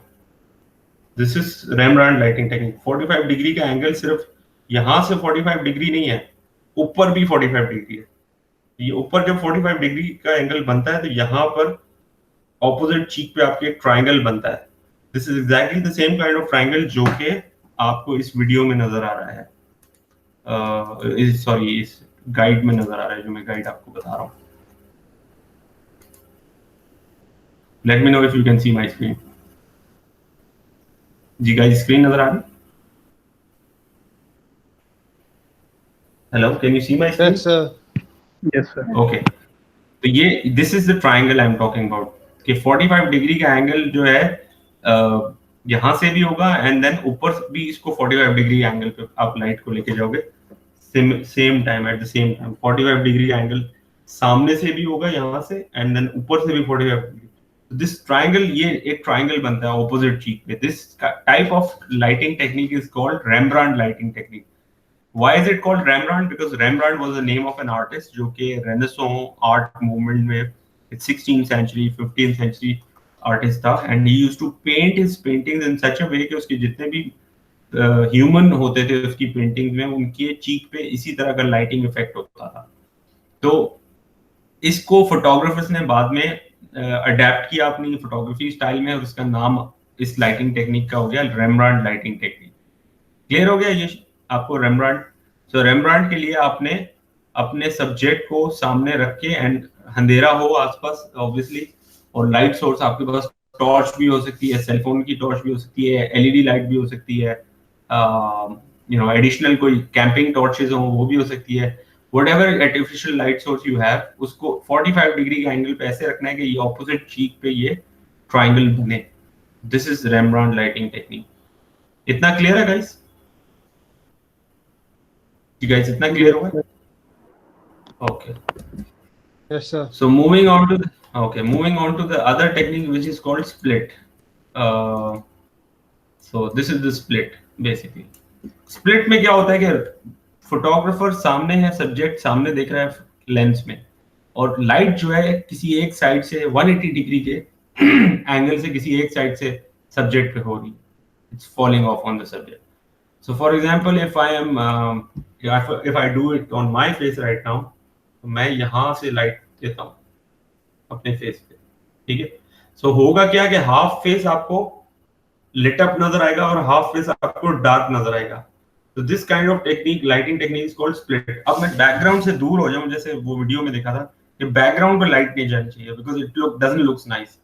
This is Rembrandt lighting technique. 45 degree का एंगल सिर्फ यहाँ से 45 डिग्री नहीं है, ऊपर भी 45 डिग्री है. ये ऊपर जब 45 डिग्री का एंगल बनता है तो यहाँ पर ऑपोजिट चीक पे आपके एक ट्राइंगल बनता है. This is exactly the same kind of triangle जो कि आपको इस वीडियो में नजर आ रहा है, सॉरी इस गाइड में नजर आ रहा है जो मैं गाइड आपको बता रहा हूँ. Let me know if you can see my screen. जी गाइस, स्क्रीन नजर आ रही? Hello, can you see my screen? Yes, sir. Yes, sir. Okay. तो ये this is the triangle I am talking about कि 45 डिग्री का angle जो है यहाँ से भी होगा एंड देन ऊपर भी इसको 45 डिग्री एंगल पे आप लाइट को लेके जाओगे same time at the same time. 45 degree angle सामने से भी होगा यहाँ से एंड देन ऊपर से भी 45 डिग्री. दिस ट्राइंगल, ये एक ट्राइंगल बनता है ऑपोजिट चीक पे. This type of lighting technique is called Rembrandt lighting technique. Why is it called Rembrandt? Because Rembrandt was the name of an artist जो कि Renaissance art movement में 16th century, 15th century artist था, and he used to paint his paintings in such a way कि उसके जितने भी human होते थे उसकी पेंटिंग में, उनके चीक पे इसी तरह का लाइटिंग इफेक्ट होता था. तो इसको फोटोग्राफर्स ने बाद में अडेप्ट किया अपनी फोटोग्राफी स्टाइल में और उसका नाम इस लाइटिंग टेक्निक का हो गया Rembrandt लाइटिंग टेक्निक. क्लियर हो गया ये आपको Rembrandt? सो Rembrandt के लिए आपने अपने सब्जेक्ट को सामने रख के एंड अंधेरा हो आसपास ऑब्वियसली, और लाइट सोर्स आपके पास टॉर्च भी हो सकती है, सेलफोन की टॉर्च भी हो सकती है, एलईडी लाइट भी हो सकती है, एडिशनल कोई कैंपिंग टॉर्चेस हो वो भी हो सकती है. Whatever artificial light source you have, उसको 45 डिग्री के एंगल पे ऐसे रखना है कि ये ऑपोजिट चीक पे ये ट्रायंगल बने. This is Rembrandt lighting technique. इतना क्लियर है गाइस? जी गाइस, इतना क्लियर हुआ? Okay. Yes, sir. So moving on to the other technique which is called split. So this is the split basically. Split में क्या होता है कि फोटोग्राफर सामने है, सब्जेक्ट सामने देख रहा है लेंस में, और लाइट जो है किसी एक साइड से 180 डिग्री के एंगल से किसी एक साइड से सब्जेक्ट पे हो रही है. It's falling off on the subject. So for example, if I do it on my face right now, तो मैं यहाँ से लाइट देता हूँ अपने फेस पे, ठीक है? सो होगा क्या कि हाफ फेस आपको लिट अप नजर आएगा और हाफ फेस आपको डार्क नजर आएगा. तो this kind of technique, lighting technique is called split. अब मैं बैकग्राउंड से दूर हो जाऊं, जैसे वो वीडियो में देखा था कि बैकग्राउंड पे लाइट नहीं जानी चाहिए because it doesn't looks nice.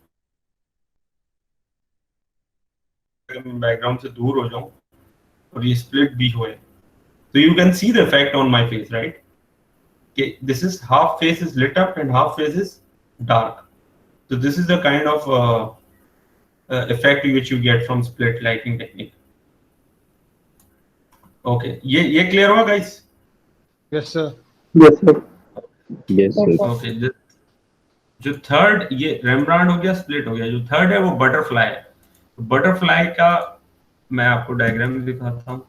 Background से दूर हो जाऊं और ये स्प्लिट भी होए, so you can see the effect on my face, right? Okay, this is half face is lit up and half face is dark. So this is the kind of effect which you get from split lighting technique. Okay, ये clear हुआ guys? Yes, sir. Yes, sir. Yes, sir. Okay, जो third, ये Rembrandt हो गया, split हो गया. जो third है वो बटरफ्लाई है. बटरफ्लाई का मैं आपको डायग्राम में दिखाता हूँ.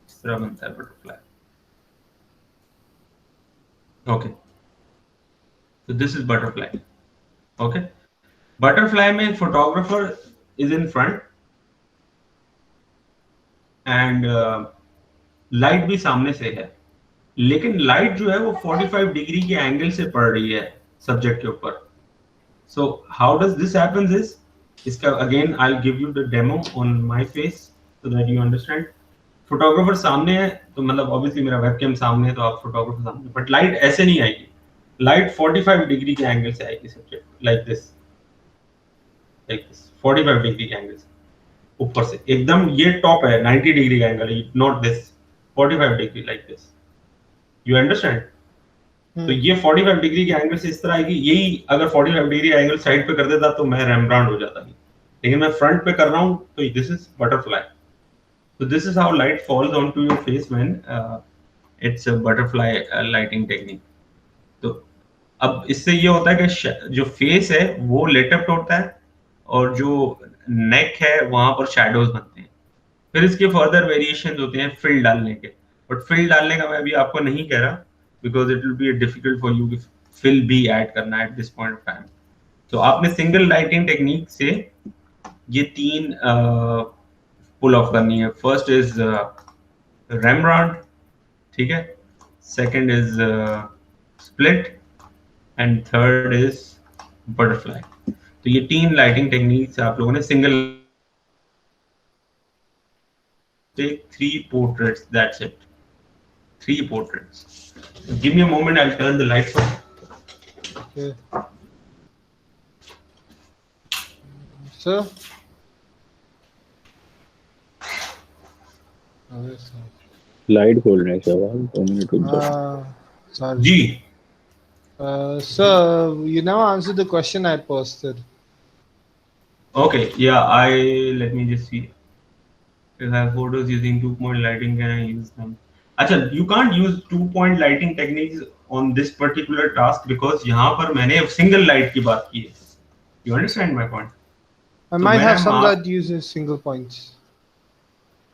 इस तरह बनता है butterfly. Okay, so this is butterfly. Okay, butterfly में photographer is in front and light भी सामने से है, लेकिन लाइट जो है वो 45 डिग्री के एंगल से पड़ रही है सब्जेक्ट के ऊपर. So how does this happens is, इसका again I'll give you the demo on my face so that you understand. Photographer सामने है तो मतलब ऑब्वियसली मेरा वेबकैम सामने है तो आप फोटोग्राफर सामने, बट लाइट ऐसे नहीं आएगी. लाइट 45 डिग्री के एंगल से आएगी सब्जेक्ट, लाइक दिस 45 डिग्री के एंगल से. ऊपर से एकदम ये टॉप है 90 डिग्री का angle, not this 45 degree like this, you understand? तो ये 45 डिग्री के एंगल से इस तरह आएगी, यही अगर 45 डिग्री एंगल साइड पे कर देता तो मैं रेम्ब्रांड हो जाता, लेकिन मैं फ्रंट पे कर रहा हूं तो this is butterfly. So this is how light falls onto your face when it's a butterfly lighting technique. तो अब इससे ये होता है कि जो फेस है वो लेटअप होता है और जो नेक है वहां पर शैडोज बनते हैं। फिर इसके फर्दर वेरिएशंस होते हैं फिल डालने के, बट फिल डालने का मैं अभी आपको नहीं कह रहा because it will be difficult for you fill भी ऐड करना at this point of time. तो आपने सिंगल लाइटिंग टेक्निक से ये तीन पुल ऑफ करनी है। फर्स्ट इज रेम्ब्रांड, ठीक है, second is split and third is butterfly. तो ये तीन लाइटिंग टेक्निक्स आप लोगों ने single take 3 portraits, that's it, 3 portraits. Give me a moment, I'll turn the lights on. Okay. Sir? Light खोल रहे हैं सवाल 2 मिनट रुक जाओ। Sorry. Ji Sir, you never answered the question I posted. okay, yeah, let me just see. If I have photos using 2-point lighting, can I use them? अच्छा, you can't use 2-point lighting techniques on this particular task because यहाँ पर मैंने single light की बात की है। You understand my point? I might have some that uses single points.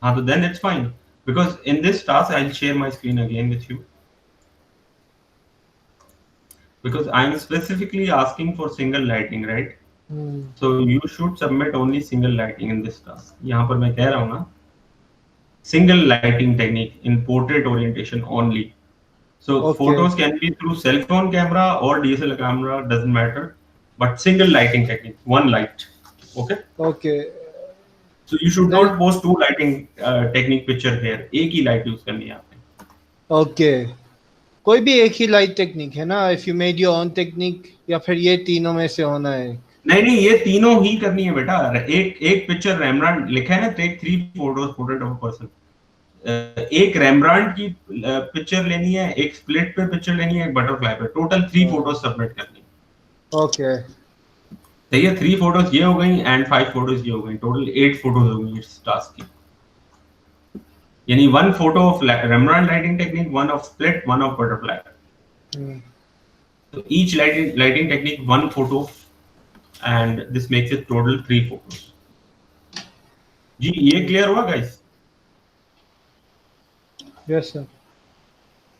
हाँ, तो then it's fine because in this task I'll share my screen again with you because I'm specifically asking for single lighting, right? So you should submit only single lighting in this task. यहाँ पर मैं कह रहा हूँ ना single lighting technique in portrait orientation only. So photos can be through cell phone camera or DSLR camera, doesn't matter, but single lighting technique, one light. Okay? Okay. So you should not post 2 lighting technique picture here. एक ही light use करनी है आपने. Okay. कोई भी एक ही light technique है ना? If you made your own technique या फिर ये तीनों में से होना है? नहीं, ये तीनों ही करनी है बेटा। एक पिक्चर रेम्ब्रांड लिखा है ना, take 3 photos portrait of person. एक रेम्ब्रांड की पिक्चर लेनी है, एक स्प्लिट पे पिक्चर लेनी है, एक बटरफ्लाई पे, टोटल 3 फोटोज सबमिट करनी है। ओके, तो ये 3 फोटोज ये हो गई एंड 5 फोटोज ये हो गई, टोटल 8 फोटोज हो गई इस टास्क की। यानी 1 photo of Rembrandt lighting technique, 1 of split, 1 of butterfly. तो each lighting technique 1 photo and this makes it total 3 photos. जी ये क्लियर हुआ गाइस? Yes sir.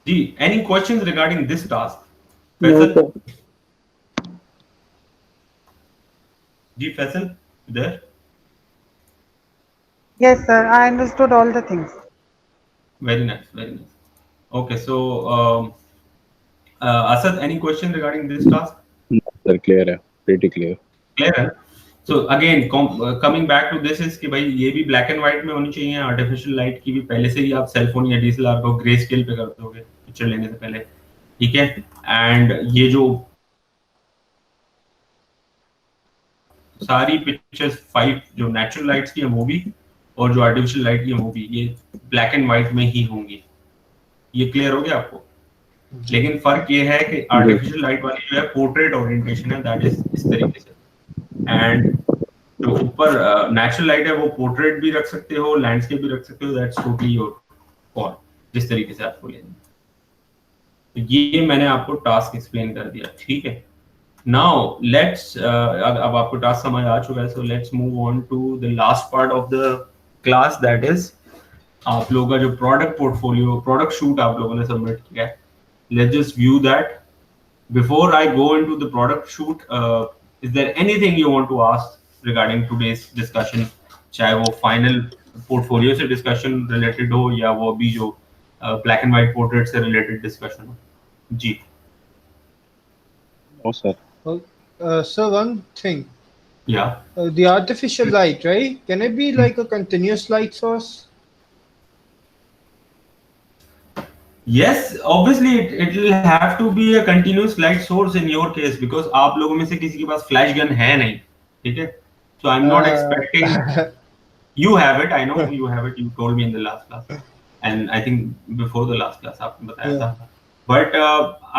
जी, any questions regarding this task? Faisal? जी Faisal, there? Yes sir, I understood all the things. Very nice, very nice. Okay, so Asad, any question regarding this task? No, sir, clear है, pretty clear. Clear है? So again, coming back to this is कि भाई ये भी black and white में होनी चाहिए, artificial light की भी पहले से ही आप सेल फोन या DSLR को ग्रे स्केल पे कर दोगे पिक्चर लेने से पहले, ठीक है? एंड ये जो सारी पिक्चर्स 5 जो नेचुरल लाइट्स की है वो भी और जो आर्टिफिशियल लाइट की है वो भी, ये ब्लैक एंड व्हाइट में ही होंगी। ये क्लियर हो गया आपको? लेकिन फर्क ये है कि आर्टिफिशियल लाइट वाली जो है पोर्ट्रेट ओरिएंटेशन है, दैट इज इस तरीके से, एंड जो ऊपर नेचुरल लाइट है वो पोर्ट्रेट भी रख सकते हो, लैंडस्केप भी रख सकते हो, दैट्स टोटली योर कॉल, जिस तरीके से आपको लेना। तो ये मैंने आपको टास्क एक्सप्लेन कर दिया, ठीक है? नाउ लेट्स अब आपको टास्क समझ आ चुका है, so let's move on to the last part of the class, that is आप लोगों का जो प्रोडक्ट पोर्टफोलियो, प्रोडक्ट शूट आप लोगों ने सबमिट किया है। Let's just view that. Before I go into the product shoot, is there anything you want to ask regarding today's discussion? चाहे वो final portfolio से discussion related हो या वो अभी जो black and white portrait से related discussion हो? जी। Oh sir. So one thing. Yeah. The artificial light, right? Can it be like a continuous light source? Yes, obviously it will have to be a continuous light source in your case because आप लोगों में से किसी के पास flash gun है नहीं, ठीक है? So I'm not expecting You have it, I know you have it. You told me in the last class, and I think before the last class आपने बताया था. But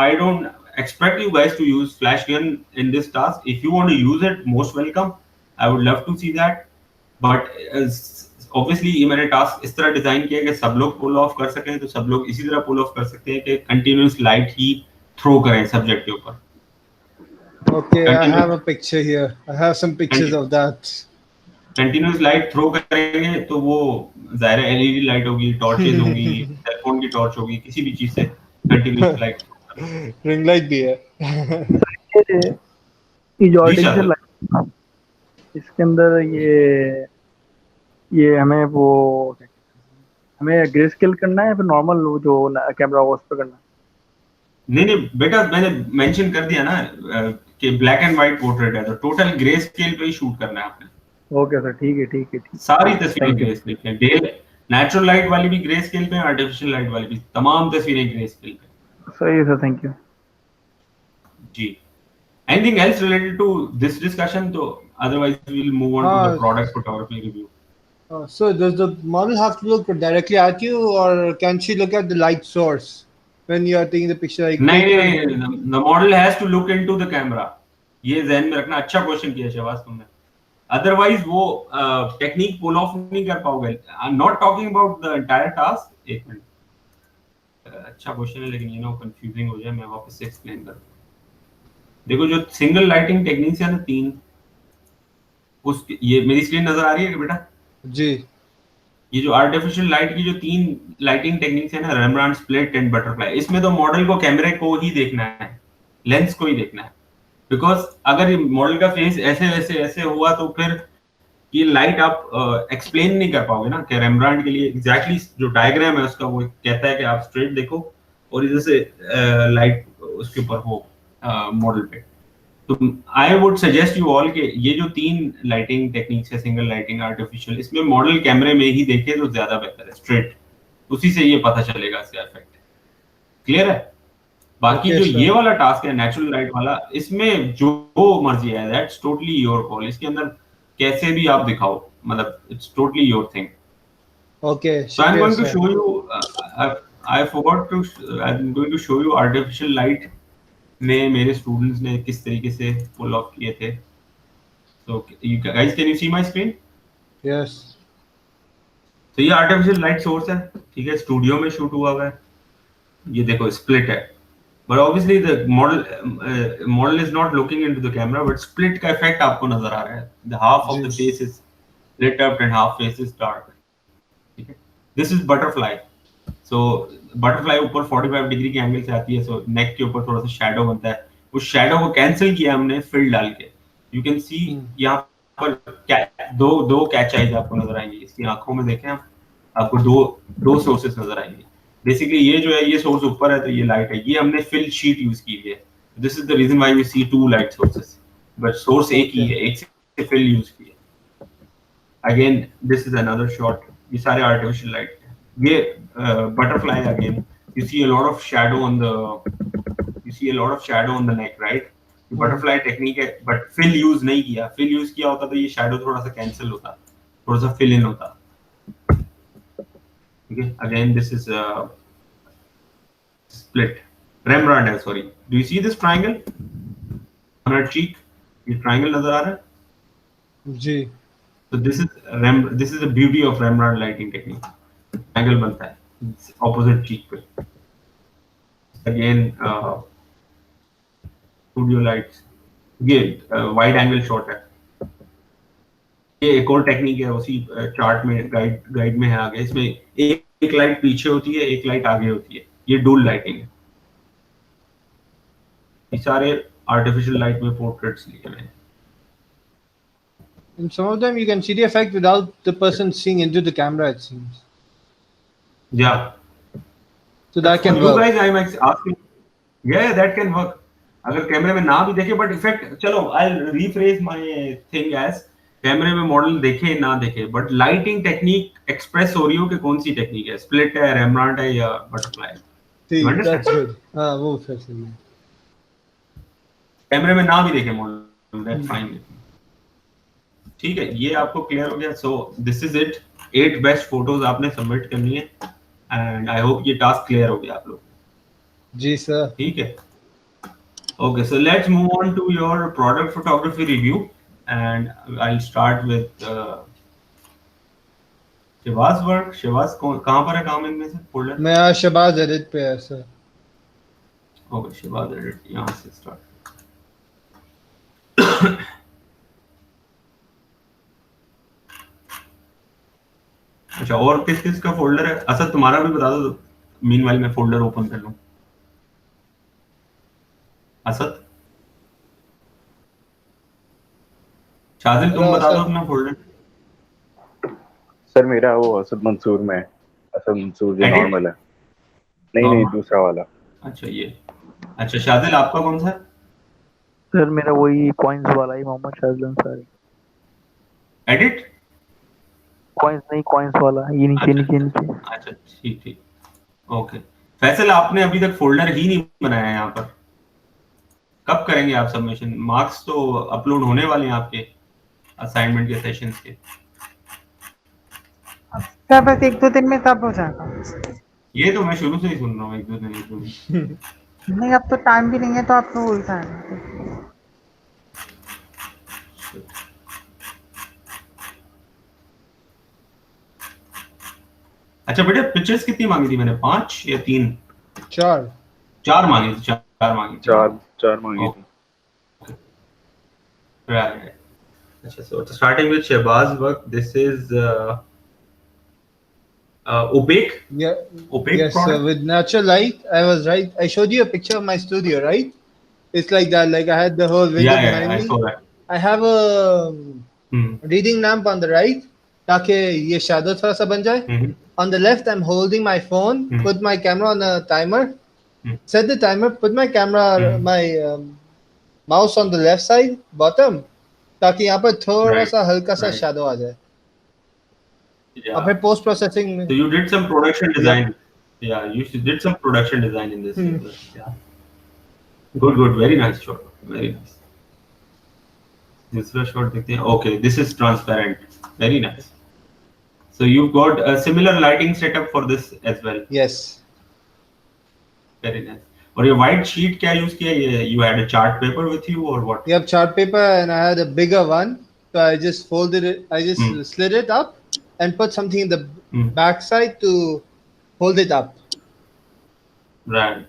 I don't expect you guys to use flash gun in this task. If you want to use it, most welcome. I would love to see that. But obviously ये मैंने task इस तरह design किया कि सब लोग पुल of कर सकें, तो सब लोग इसी तरह पुल ऑफ कर सकते हैं कि कंटिन्यूअस लाइट ही थ्रो करें सब्जेक्ट के ऊपर. Okay, I have a picture here. I have some pictures of that. Continuous light throw करेंगे तो वो ज़ाहिर है एलईडी लाइट होगी, टॉर्चेस होंगी, सेलफोन की टॉर्च होगी, किसी भी चीज से कंटिन्यूअस लाइट. रिंग लाइट भी है. ये जो आर्टिफिशियल लाइट इसके अंदर ये हमें ग्रे स्केल करना है या फिर नॉर्मल जो कैमरा होगा उस पर करना है? नहीं बेटा, मैंने मेंशन कर दिया ना कि ब्लैक एंड व्हाइट पोर्ट्रेट है, तो टोटल ग्रे स्केल पे ही शूट करना है आपने. ओके सर, ठीक है. सारी तस्वीरें ग्रे स्केल पे, डे नेचुरल लाइट वाली भी ग्रे स्केल पे, आर्टिफिशियल लाइट वाली भी, तमाम तस्वीरें ग्रे स्केल पे. सही है सर, थैंक यू जी. Anything else related to this discussion? So otherwise we will move on to the product photography review. So does the model have to look directly at you, or can she look at the light source when you are taking the picture? Like नहीं, the model has to look into the camera. ये ज़हन में रखना. अच्छा question किया शहबाज तुमने. Otherwise वो technique pull of नहीं कर पाओगे. I'm not talking about the entire task. एक मिनट. अच्छा क्वेश्चन है, लेकिन ये ना कंफ्यूजिंग हो जाए, मैं वापस से एक्सप्लेन करूँ. देखो जो सिंगल लाइटिंग टेक्निक्स है ना 3, उस ये मेरी स्क्रीन नजर आ रही है बेटा? जी. ये जो आर्टिफिशियल लाइट की जो 3 लाइटिंग टेक्निक्स है ना, रेमब्रांड, स्प्लिट एंड बटरफ्लाई, इसमें तो मॉडल को कैमरे को ही देखना है, लेंस को ही देखना है. बिकॉज अगर मॉडल का फेस ऐसे हुआ तो फिर ये लाइट आप एक्सप्लेन नहीं कर पाओगे ना कि रेमब्रांड के लिए एग्जैक्टली जो डायग्राम है उसका वो कहता है कि आप स्ट्रेट देखो और इधर से लाइट उसके ऊपर हो मॉडल पे. तो I would suggest you all के ये जो 3 लाइटिंग टेक्निक्स है, सिंगल लाइटिंग, आर्टिफिशियल, इसमें मॉडल कैमरे में ही देखे तो ज्यादा बेहतर है. स्ट्रेट उसी से ये पता चलेगा इसका इफेक्ट. क्लियर है? बाकी जो ये वाला टास्क है नेचुरल लाइट वाला, इसमें जो मर्जी है, दैट्स टोटली योर कॉल. इसके अंदर कैसे भी आप दिखाओ, मतलब it's totally your thing. Okay, so I am going to show you, I forgot to, I am going to show you artificial light में मेरे स्टूडेंट्स ने किस तरीके से पुल ऑफ किए थे. So you guys can you see my screen? Yes. तो ये आर्टिफिशियल लाइट सोर्स है, ठीक है, स्टूडियो में शूट हुआ है. ये देखो स्प्लिट है, but obviously the model is not looking into the camera, but split का इफेक्ट आपको नजर आ रहा है. The half of the face is lit up and half face is dark. ठीक है. This is butterfly. So butterfly ऊपर 45 degree के angle से आती है, सो नेक के ऊपर थोड़ा सा शैडो बनता है. उस शैडो को कैंसिल किया हमने फिल डाल के. यू कैन सी यहाँ पर दो कैच आइज आपको नजर आएंगी. इसकी आंखों में देखें आप, आपको दो सोर्सेस नजर आएंगे. बेसिकली ये जो है, ये सोर्स ऊपर है तो ये लाइट है, ये हमने फिल शीट यूज की है. This is the reason why you see 2 light sources, but source एक ही है, एक से फिल यूज की है. Again this is another shot. ये सारे आर्टिफिशियल लाइट. ये butterfly again, you see a lot of shadow on the neck, right? ये butterfly टेक्निक है, बट फिल यूज नहीं किया. फिल यूज किया होता तो ये शैडो थोड़ा सा कैंसिल होता, थोड़ा सा फिल इन होता. Okay, again this is split. Rembrandt है, sorry. Do you see this triangle on her cheek? ये triangle नजर आ रहा है? जी. So this is the beauty of Rembrandt lighting technique. Triangle बनता है opposite cheek पे. Again studio lights. ये wide angle shot है. ये एक और टेक्निक है, उसी चार्ट में गाइड में है आगे. इसमें एक लाइट पीछे होती है, एक लाइट आगे होती है. ये डुअल लाइटिंग है. ये सारे आर्टिफिशियल लाइट में पोर्ट्रेट्स लिए हुए हैं. In some of them you can see the effect without the person seeing into the camera, it seems. Yeah. So that can work. You guys, I'm asking. Yeah, that can work. अगर कैमरे में ना भी देखे but effect, चलो I'll rephrase my thing as कैमरे में model देखे ना देखे, बट लाइटिंग टेक्निक एक्सप्रेस हो रही हो कि कौन सी टेक्निक है, स्प्लिट है, रेमब्रांड है या बटरफ्लाई. That's good. हाँ, वो फैक्ट है. कैमरे में ना भी देखे मॉडल, that's fine. ठीक है, ये आपको क्लियर हो गया। So this is it, 8 best photos आपने सबमिट करनी है एंड आई होप ये टास्क क्लियर हो गया आप लोग। जी सर। ठीक है, okay, so let's move on to your product photography review and I'll start with Shivas work. Shivas कहाँ पर है काम इनमें से फोल्डर? मैं शहबाज एडिट पे है सर। ओके, शिवास एडिट यहाँ से स्टार्ट। अच्छा, और किस किस का फोल्डर है? असद तुम्हारा भी बता दो, मीनवाइल मैं फोल्डर ओपन कर लूं। असद, शाजिल तुम बता दो अपना फोल्डर। सर मेरा वो असद मंसूर में है, असद मंसूर जो Edit? नॉर्मल है। नहीं नहीं, दूसरा वाला। अच्छा ये, अच्छा शाजिल आपका कौन सा है? सर मेरा वही कॉइंस वाला ही, मोहम्मद शाजिल अंसारी। एडिट? कॉइंस नहीं, कॉइंस वाला, ये नीचे नीचे नीचे। अच्छा ठीक ठीक, ओके। फैसल आपने अभी तक फोल्डर ही नहीं बनाया है यहाँ पर, कब करेंगे आप सबमिशन? मार्क्स तो अपलोड होने वाले हैं आपके असाइनमेंट के सेशंस के। सर बस 1-2 दिन में सब हो जाएगा। ये तो मैं शुरू से ही सुन रहा हूँ, 1-2 दिन। नहीं, अब तो टाइम भी नहीं है, तो आप तो हो ही जाएगा। अच्छा बेटा, पिक्चर्स कितनी मांगी थी मैंने? 5 या 3? 4 मांगी थी, 4 मांगी थी। चार मांगी थी। Right. अच्छा, so starting with Shehbaz work, this is opaque. Yeah. Opaque Yes, product? with natural light. I was right. I showed you a picture of my studio, right? It's like that. Like I had the whole window behind I me. saw that. I have a reading lamp on the right, ताकि ये shadow थोड़ा सा बन जाए. On the left, I'm holding my phone. Put my camera on a timer. Set the timer. Put my camera, my mouse on the left side, bottom, ताकि यहाँ पर थोड़ा सा हल्का सा shadow आ जाए. और फिर post processing में. So you did some production design. Yeah, you did some production design in this. Yeah. Good, very nice shot. Very nice. दूसरा shot देखते हैं. Okay, this is transparent. Very nice. So you've got a similar lighting setup for this as well. Yes. Very nice. और ये white sheet क्या use किया? ये you had a chart paper with you or what? Yep, chart paper, and I had a bigger one, so I just folded it. I just slid it up and put something in the back side to hold it up. Right.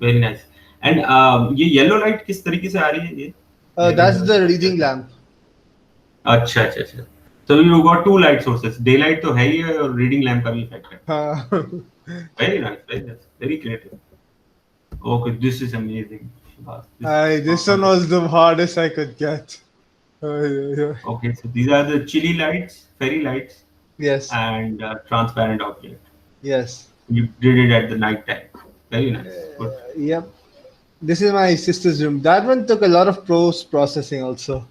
Very nice. And ये yellow light किस तरीके से आ रही है ये? That's the reading lamp. अच्छा. So you got 2 light sources. Daylight तो है ही है और reading lamp का भी effect है. Very nice. Very creative. Okay, this is amazing. This one was the hardest I could get. Okay, so these are the chilly lights, fairy lights. Yes. And transparent object. Yes. You did it at the night time. Very nice. Good. Yep. This is my sister's room. That one took a lot of post processing also.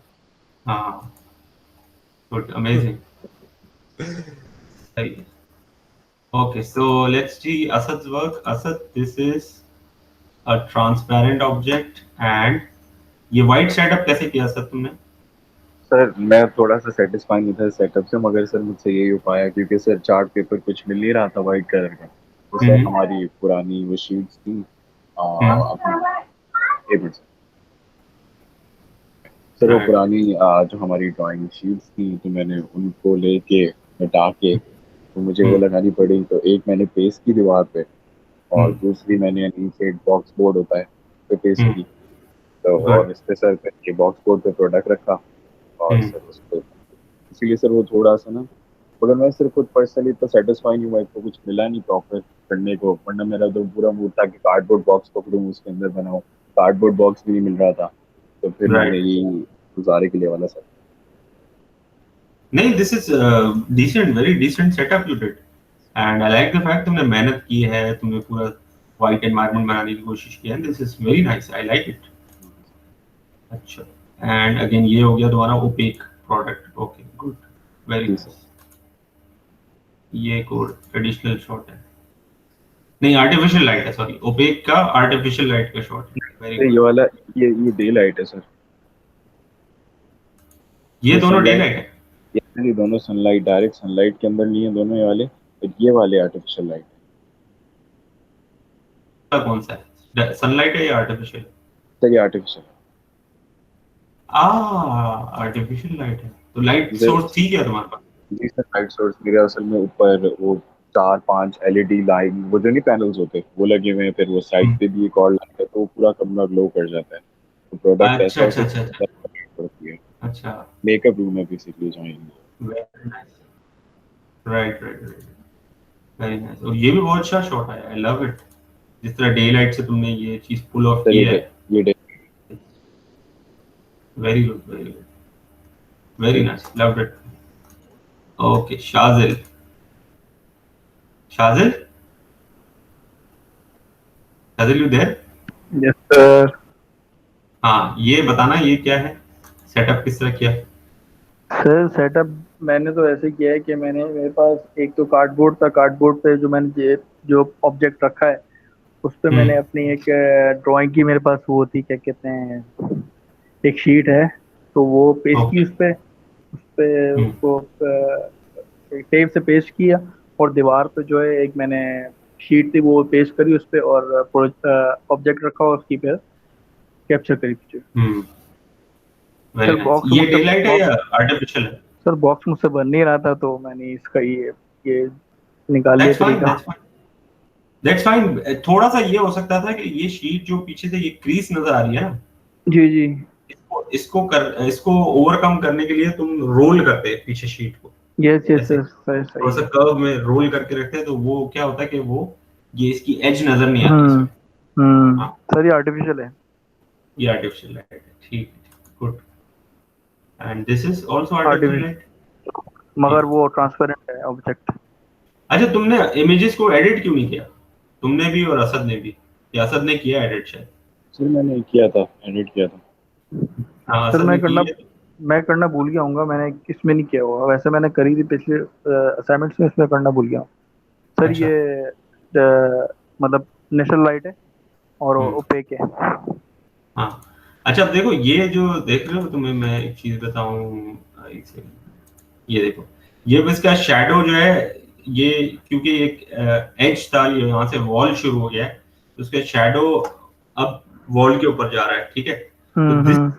Good, amazing. Okay, so let's see Asad's work. Asad, this is a transparent object and ये white setup कैसे किया sir तुमने? Sir मैं थोड़ा सा satisfy नहीं था setup से, मगर सर मुझसे यही हो पाया क्योंकि सर चार्ट पेपर कुछ मिल नहीं रहा था वाइट कलर का। तो सर हमारी पुरानी वो शीट्स थी सर वो पुरानी जो हमारी ड्राइंग शीट्स थी, तो मैंने उनको लेके मिटा के तो मुझे वो लगानी पड़ी। तो एक मैंने पेस्ट की दीवार पे और दूसरी मैंने नीचे एक बॉक्स बोर्ड होता है तो पेस्ट की, तो और इस पे सर ये बॉक्स बोर्ड पे प्रोडक्ट रखा और सर उसको, इसीलिए सर वो थोड़ा सा ना, मगर मैं सिर्फ खुद पर्सनली तो सेटिस्फाई नहीं हुआ, तो कुछ मिला नहीं प्रॉपर करने को, वरना मेरा तो पूरा मूड था कि कार्डबोर्ड बॉक्स पकड़ूं उसके अंदर बनाऊं। कार्डबोर्ड बॉक्स भी नहीं मिल रहा था, तो फिर मैंने ये गुजारे के लिए वाला सर। नहीं, this is decent, very decent setup you did and I like the fact तुमने मेहनत की है, तुमने पूरा वाइट एनवायरनमेंट बनाने की कोशिश की है। This is very nice, I like it. अच्छा, एंड अगेन ये हो गया तुम्हारा opaque product. Okay, good, very nice. ये कोड ट्रेडिशनल शॉट है, नहीं आर्टिफिशियल लाइट है, सॉरी, ओपेक का आर्टिफिशियल लाइट का शॉट है। वेरी ये वाला ये डे लाइट है सर। ये दोनों डे लाइट है? ये दोनों सनलाइट, डायरेक्ट सनलाइट के अंदर नहीं है दोनों ये वाले, तो ये वाले आर्टिफिशियल लाइट कौन सा है, सनलाइट है या आर्टिफिशियल? है। ये आर्टिफिशियल आर्टिफिशियल लाइट है। तो लाइट सोर्स थी क्या तुम्हारे पास? जी सर, लाइट सोर्स मेरे असल में ऊपर वो 4-5 एलईडी लाइट, वो जो नहीं पैनल्स होते वो लगे हुए हैं, फिर वो साइड पे भी एक और लाइट है, तो वो पूरा कमरा ग्लो कर जाता है। तो प्रोडक्ट अच्छा ऐसा अच्छा होता अच्छा है, अच्छा। मेकअप रूम है बेसिकली जहाँ। Very nice, right right right, very nice. और ये भी बहुत अच्छा शॉट है, आई लव इट, जिस तरह डे लाइट से तुमने ये चीज पुल ऑफ की है। ये very good, very good, very nice, loved it. Okay Shajil, Shajil, Shajil you there? Yes sir. हाँ, ये बताना ये क्या है, सेटअप किस तरह किया? सर सेटअप मैंने तो ऐसे किया है कि मेरे पास एक तो कार्डबोर्ड था, कार्डबोर्ड पे जो ऑब्जेक्ट रखा है उस पे मैंने अपनी एक ड्राइंग की, मेरे पास वो थी क्या कहते हैं, एक शीट है, तो वो पेस्ट की ओके, उस पे उसको टेप से पेस्ट किया, और दीवार पे जो है एक मैंने शीट थी वो पेस्ट करी उस पे, और ऑब्जेक्ट रखा और उसकी पे कैप्चर करी picture. Very sir nice. Box ये मुझसे डे लाइट है या आर्टिफिशियल है? सर बॉक्स मुझसे बन नहीं रहा था, तो मैंने इसका ये निकाल लिया दैट्स फाइन, तरीका। That's fine, that's fine. थोड़ा सा ये हो सकता था कि ये शीट जो पीछे से ये क्रीज नजर आ रही है ना, जी जी। इसको ओवरकम करने के लिए तुम रोल करते हैं पीछे शीट को, यस यस ऐसे सर, सही थोड़ा सही सा है। कर्व में रोल करके रखते हैं, तो वो क्या होता है कि वो ये इसकी एज नजर नहीं आती इसमें। हाँ, सर ये आर्टिफिशियल है। ये आर्टिफिशियल लाइट है, ठीक है, good. And this is also artificial artificial, light. मगर वो ट्रांसपेरेंट है ऑब्जेक्ट। अच्छा, तुमने इमेजेस को एडिट क्यों नहीं किया? तुमने भी और असद ने भी, या असद ने किया एडिट शायद? सर मैंने किया था, एडिट किया था। हाँ, सर असद ने की है। मैं करना भूल गया हूँ, मैंने इसमें नहीं किया हुआ, वैसे मैंने करी थी पिछले असाइनमेंट्स में, इसमें करना भूल गया हूँ सर। अच्छा, ये मतलब नेशनल लाइट है और ओपेक है। हाँ। अच्छा, अब देखो ये जो देख रहे हो, तुम्हें मैं एक चीज बताऊं, एक सेकंड, ये देखो, ये इसका शैडो जो है, ये क्योंकि एक एज था, ये यहाँ से वॉल शुरू हो गया है, तो उसका शैडो अब वॉल के ऊपर जा रहा है, ठीक है? तो this hmm.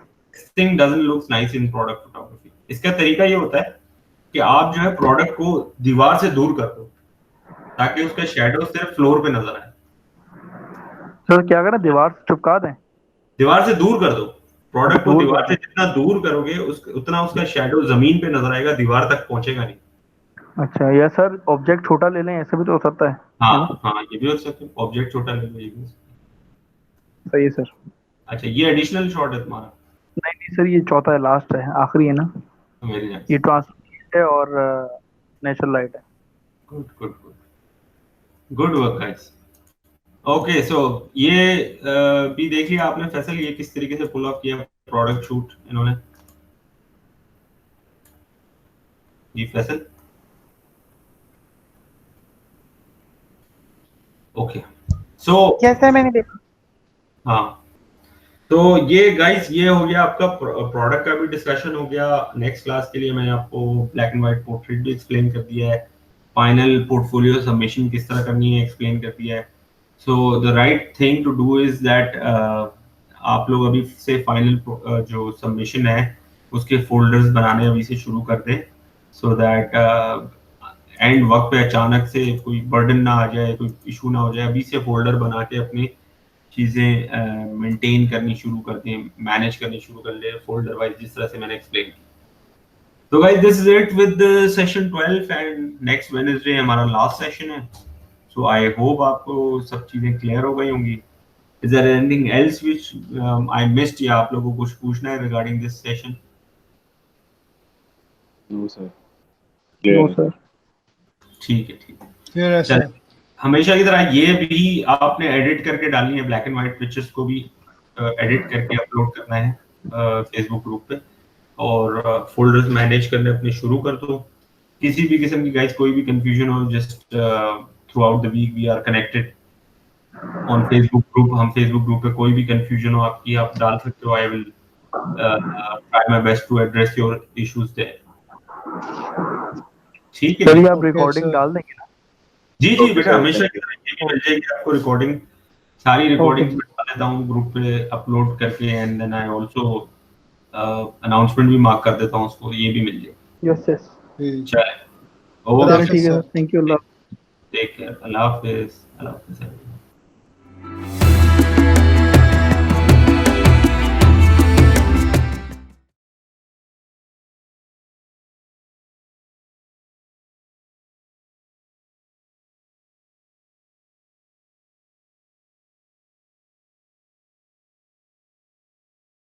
Thing doesn't look nice in product photography. इसका तरीका ये होता है कि आप जो है प्रोडक्ट को दीवार से दूर कर दो, ताकि उसका शैडो सिर्फ फ्लोर पे नजर आए। सर क्या करें, दीवार से चिपका दें? दीवार से दूर कर दो प्रोडक्ट को, दूर कर दीवार से दें। जितना दूर करोगे उतना उसका शैडो जमीन पे नजर आएगा, दीवार तक पहुंचेगा नहीं। अच्छा, या सर ऑब्जेक्ट छोटा ले लें, ऐसे भी तो हो सकता है ना? हाँ हाँ, ये भी हो सकता है, ऑब्जेक्ट छोटा ले लो, ये भी हो सकता सही है सर। है। अच्छा, ये एडिशनल शॉट है तुम्हारा? नहीं नहीं सर, ये चौथा है, लास्ट है, आखिरी है ना। वेरी ये नाइस, ट्रांसपेरेंट है और नेचुरल लाइट है। Good good good, good work guys. Okay, so ये भी देख लिया आपने फैसल, ये किस तरीके से पुल ऑफ किया प्रोडक्ट शूट इन्होंने, ये Faisal. Okay, so yes sir, मैंने देखा। हाँ, तो ये गाइस, ये हो गया आपका प्रोडक्ट का भी डिस्कशन हो गया। नेक्स्ट क्लास के लिए मैंने आपको ब्लैक एंड व्हाइट पोर्ट्रेट भी एक्सप्लेन कर दिया है, फाइनल पोर्टफोलियो सबमिशन किस तरह करनी है एक्सप्लेन कर दिया है। So the right thing to do is that आप लोग अभी से फाइनल जो सबमिशन है उसके फोल्डर्स बनाने अभी से शुरू कर दें, सो दैट एंड वक्त पे अचानक से कोई बर्डन ना आ जाए, कोई इशू ना हो जाए। अभी से फोल्डर बना के अपनी चीज़ें मेंटेन करनी शुरू कर दें, मैनेज करनी शुरू कर ले फोल्डर वाइज, जिस तरह से मैंने एक्सप्लेन किया। तो guys, this is it with session 12 and next Wednesday हमारा लास्ट सेशन है। सो आई होप आपको सब चीजें क्लियर हो गई होंगी। Is there anything else which I missed, या आप लोगों को कुछ पूछना है regarding this session? No sir, no sir. ठीक है, ठीक है। फिर ऐसा चल, हमेशा की तरह ये भी आपने एडिट करके डालनी है, ब्लैक एंड व्हाइट पिक्चर्स को भी एडिट करके अपलोड करना है फेसबुक ग्रुप पे, और फोल्डर्स मैनेज करने अपने शुरू कर दो। किसी भी किस्म की गाइस कोई भी कंफ्यूजन हो, just throughout the week we are connected on Facebook group. हम फेसबुक ग्रुप पे कोई भी कंफ्यूजन हो आपकी, आप डाल सकते हो। I will try my best to address your issues there. ठीक है सर जी? ये आप Okay, रिकॉर्डिंग sir. डाल देंगे ना? जी Okay, बेटा, sir, हमेशा thank की you. तरह ये भी मिल जाएगी आपको रिकॉर्डिंग, सारी रिकॉर्डिंग्स में डाल देता हूँ ग्रुप पे अपलोड करके, and then I also announcement भी मार्क कर देता हूँ उसको, ये भी मिल जाएगी। यस यस ठीक. चले, खुदा ओके, चलो ठीक है हाफिज, सर, थैंक यू, अल्लाह। टेक केयर, अल्लाह हाफिज, अल्लाह हाफिज।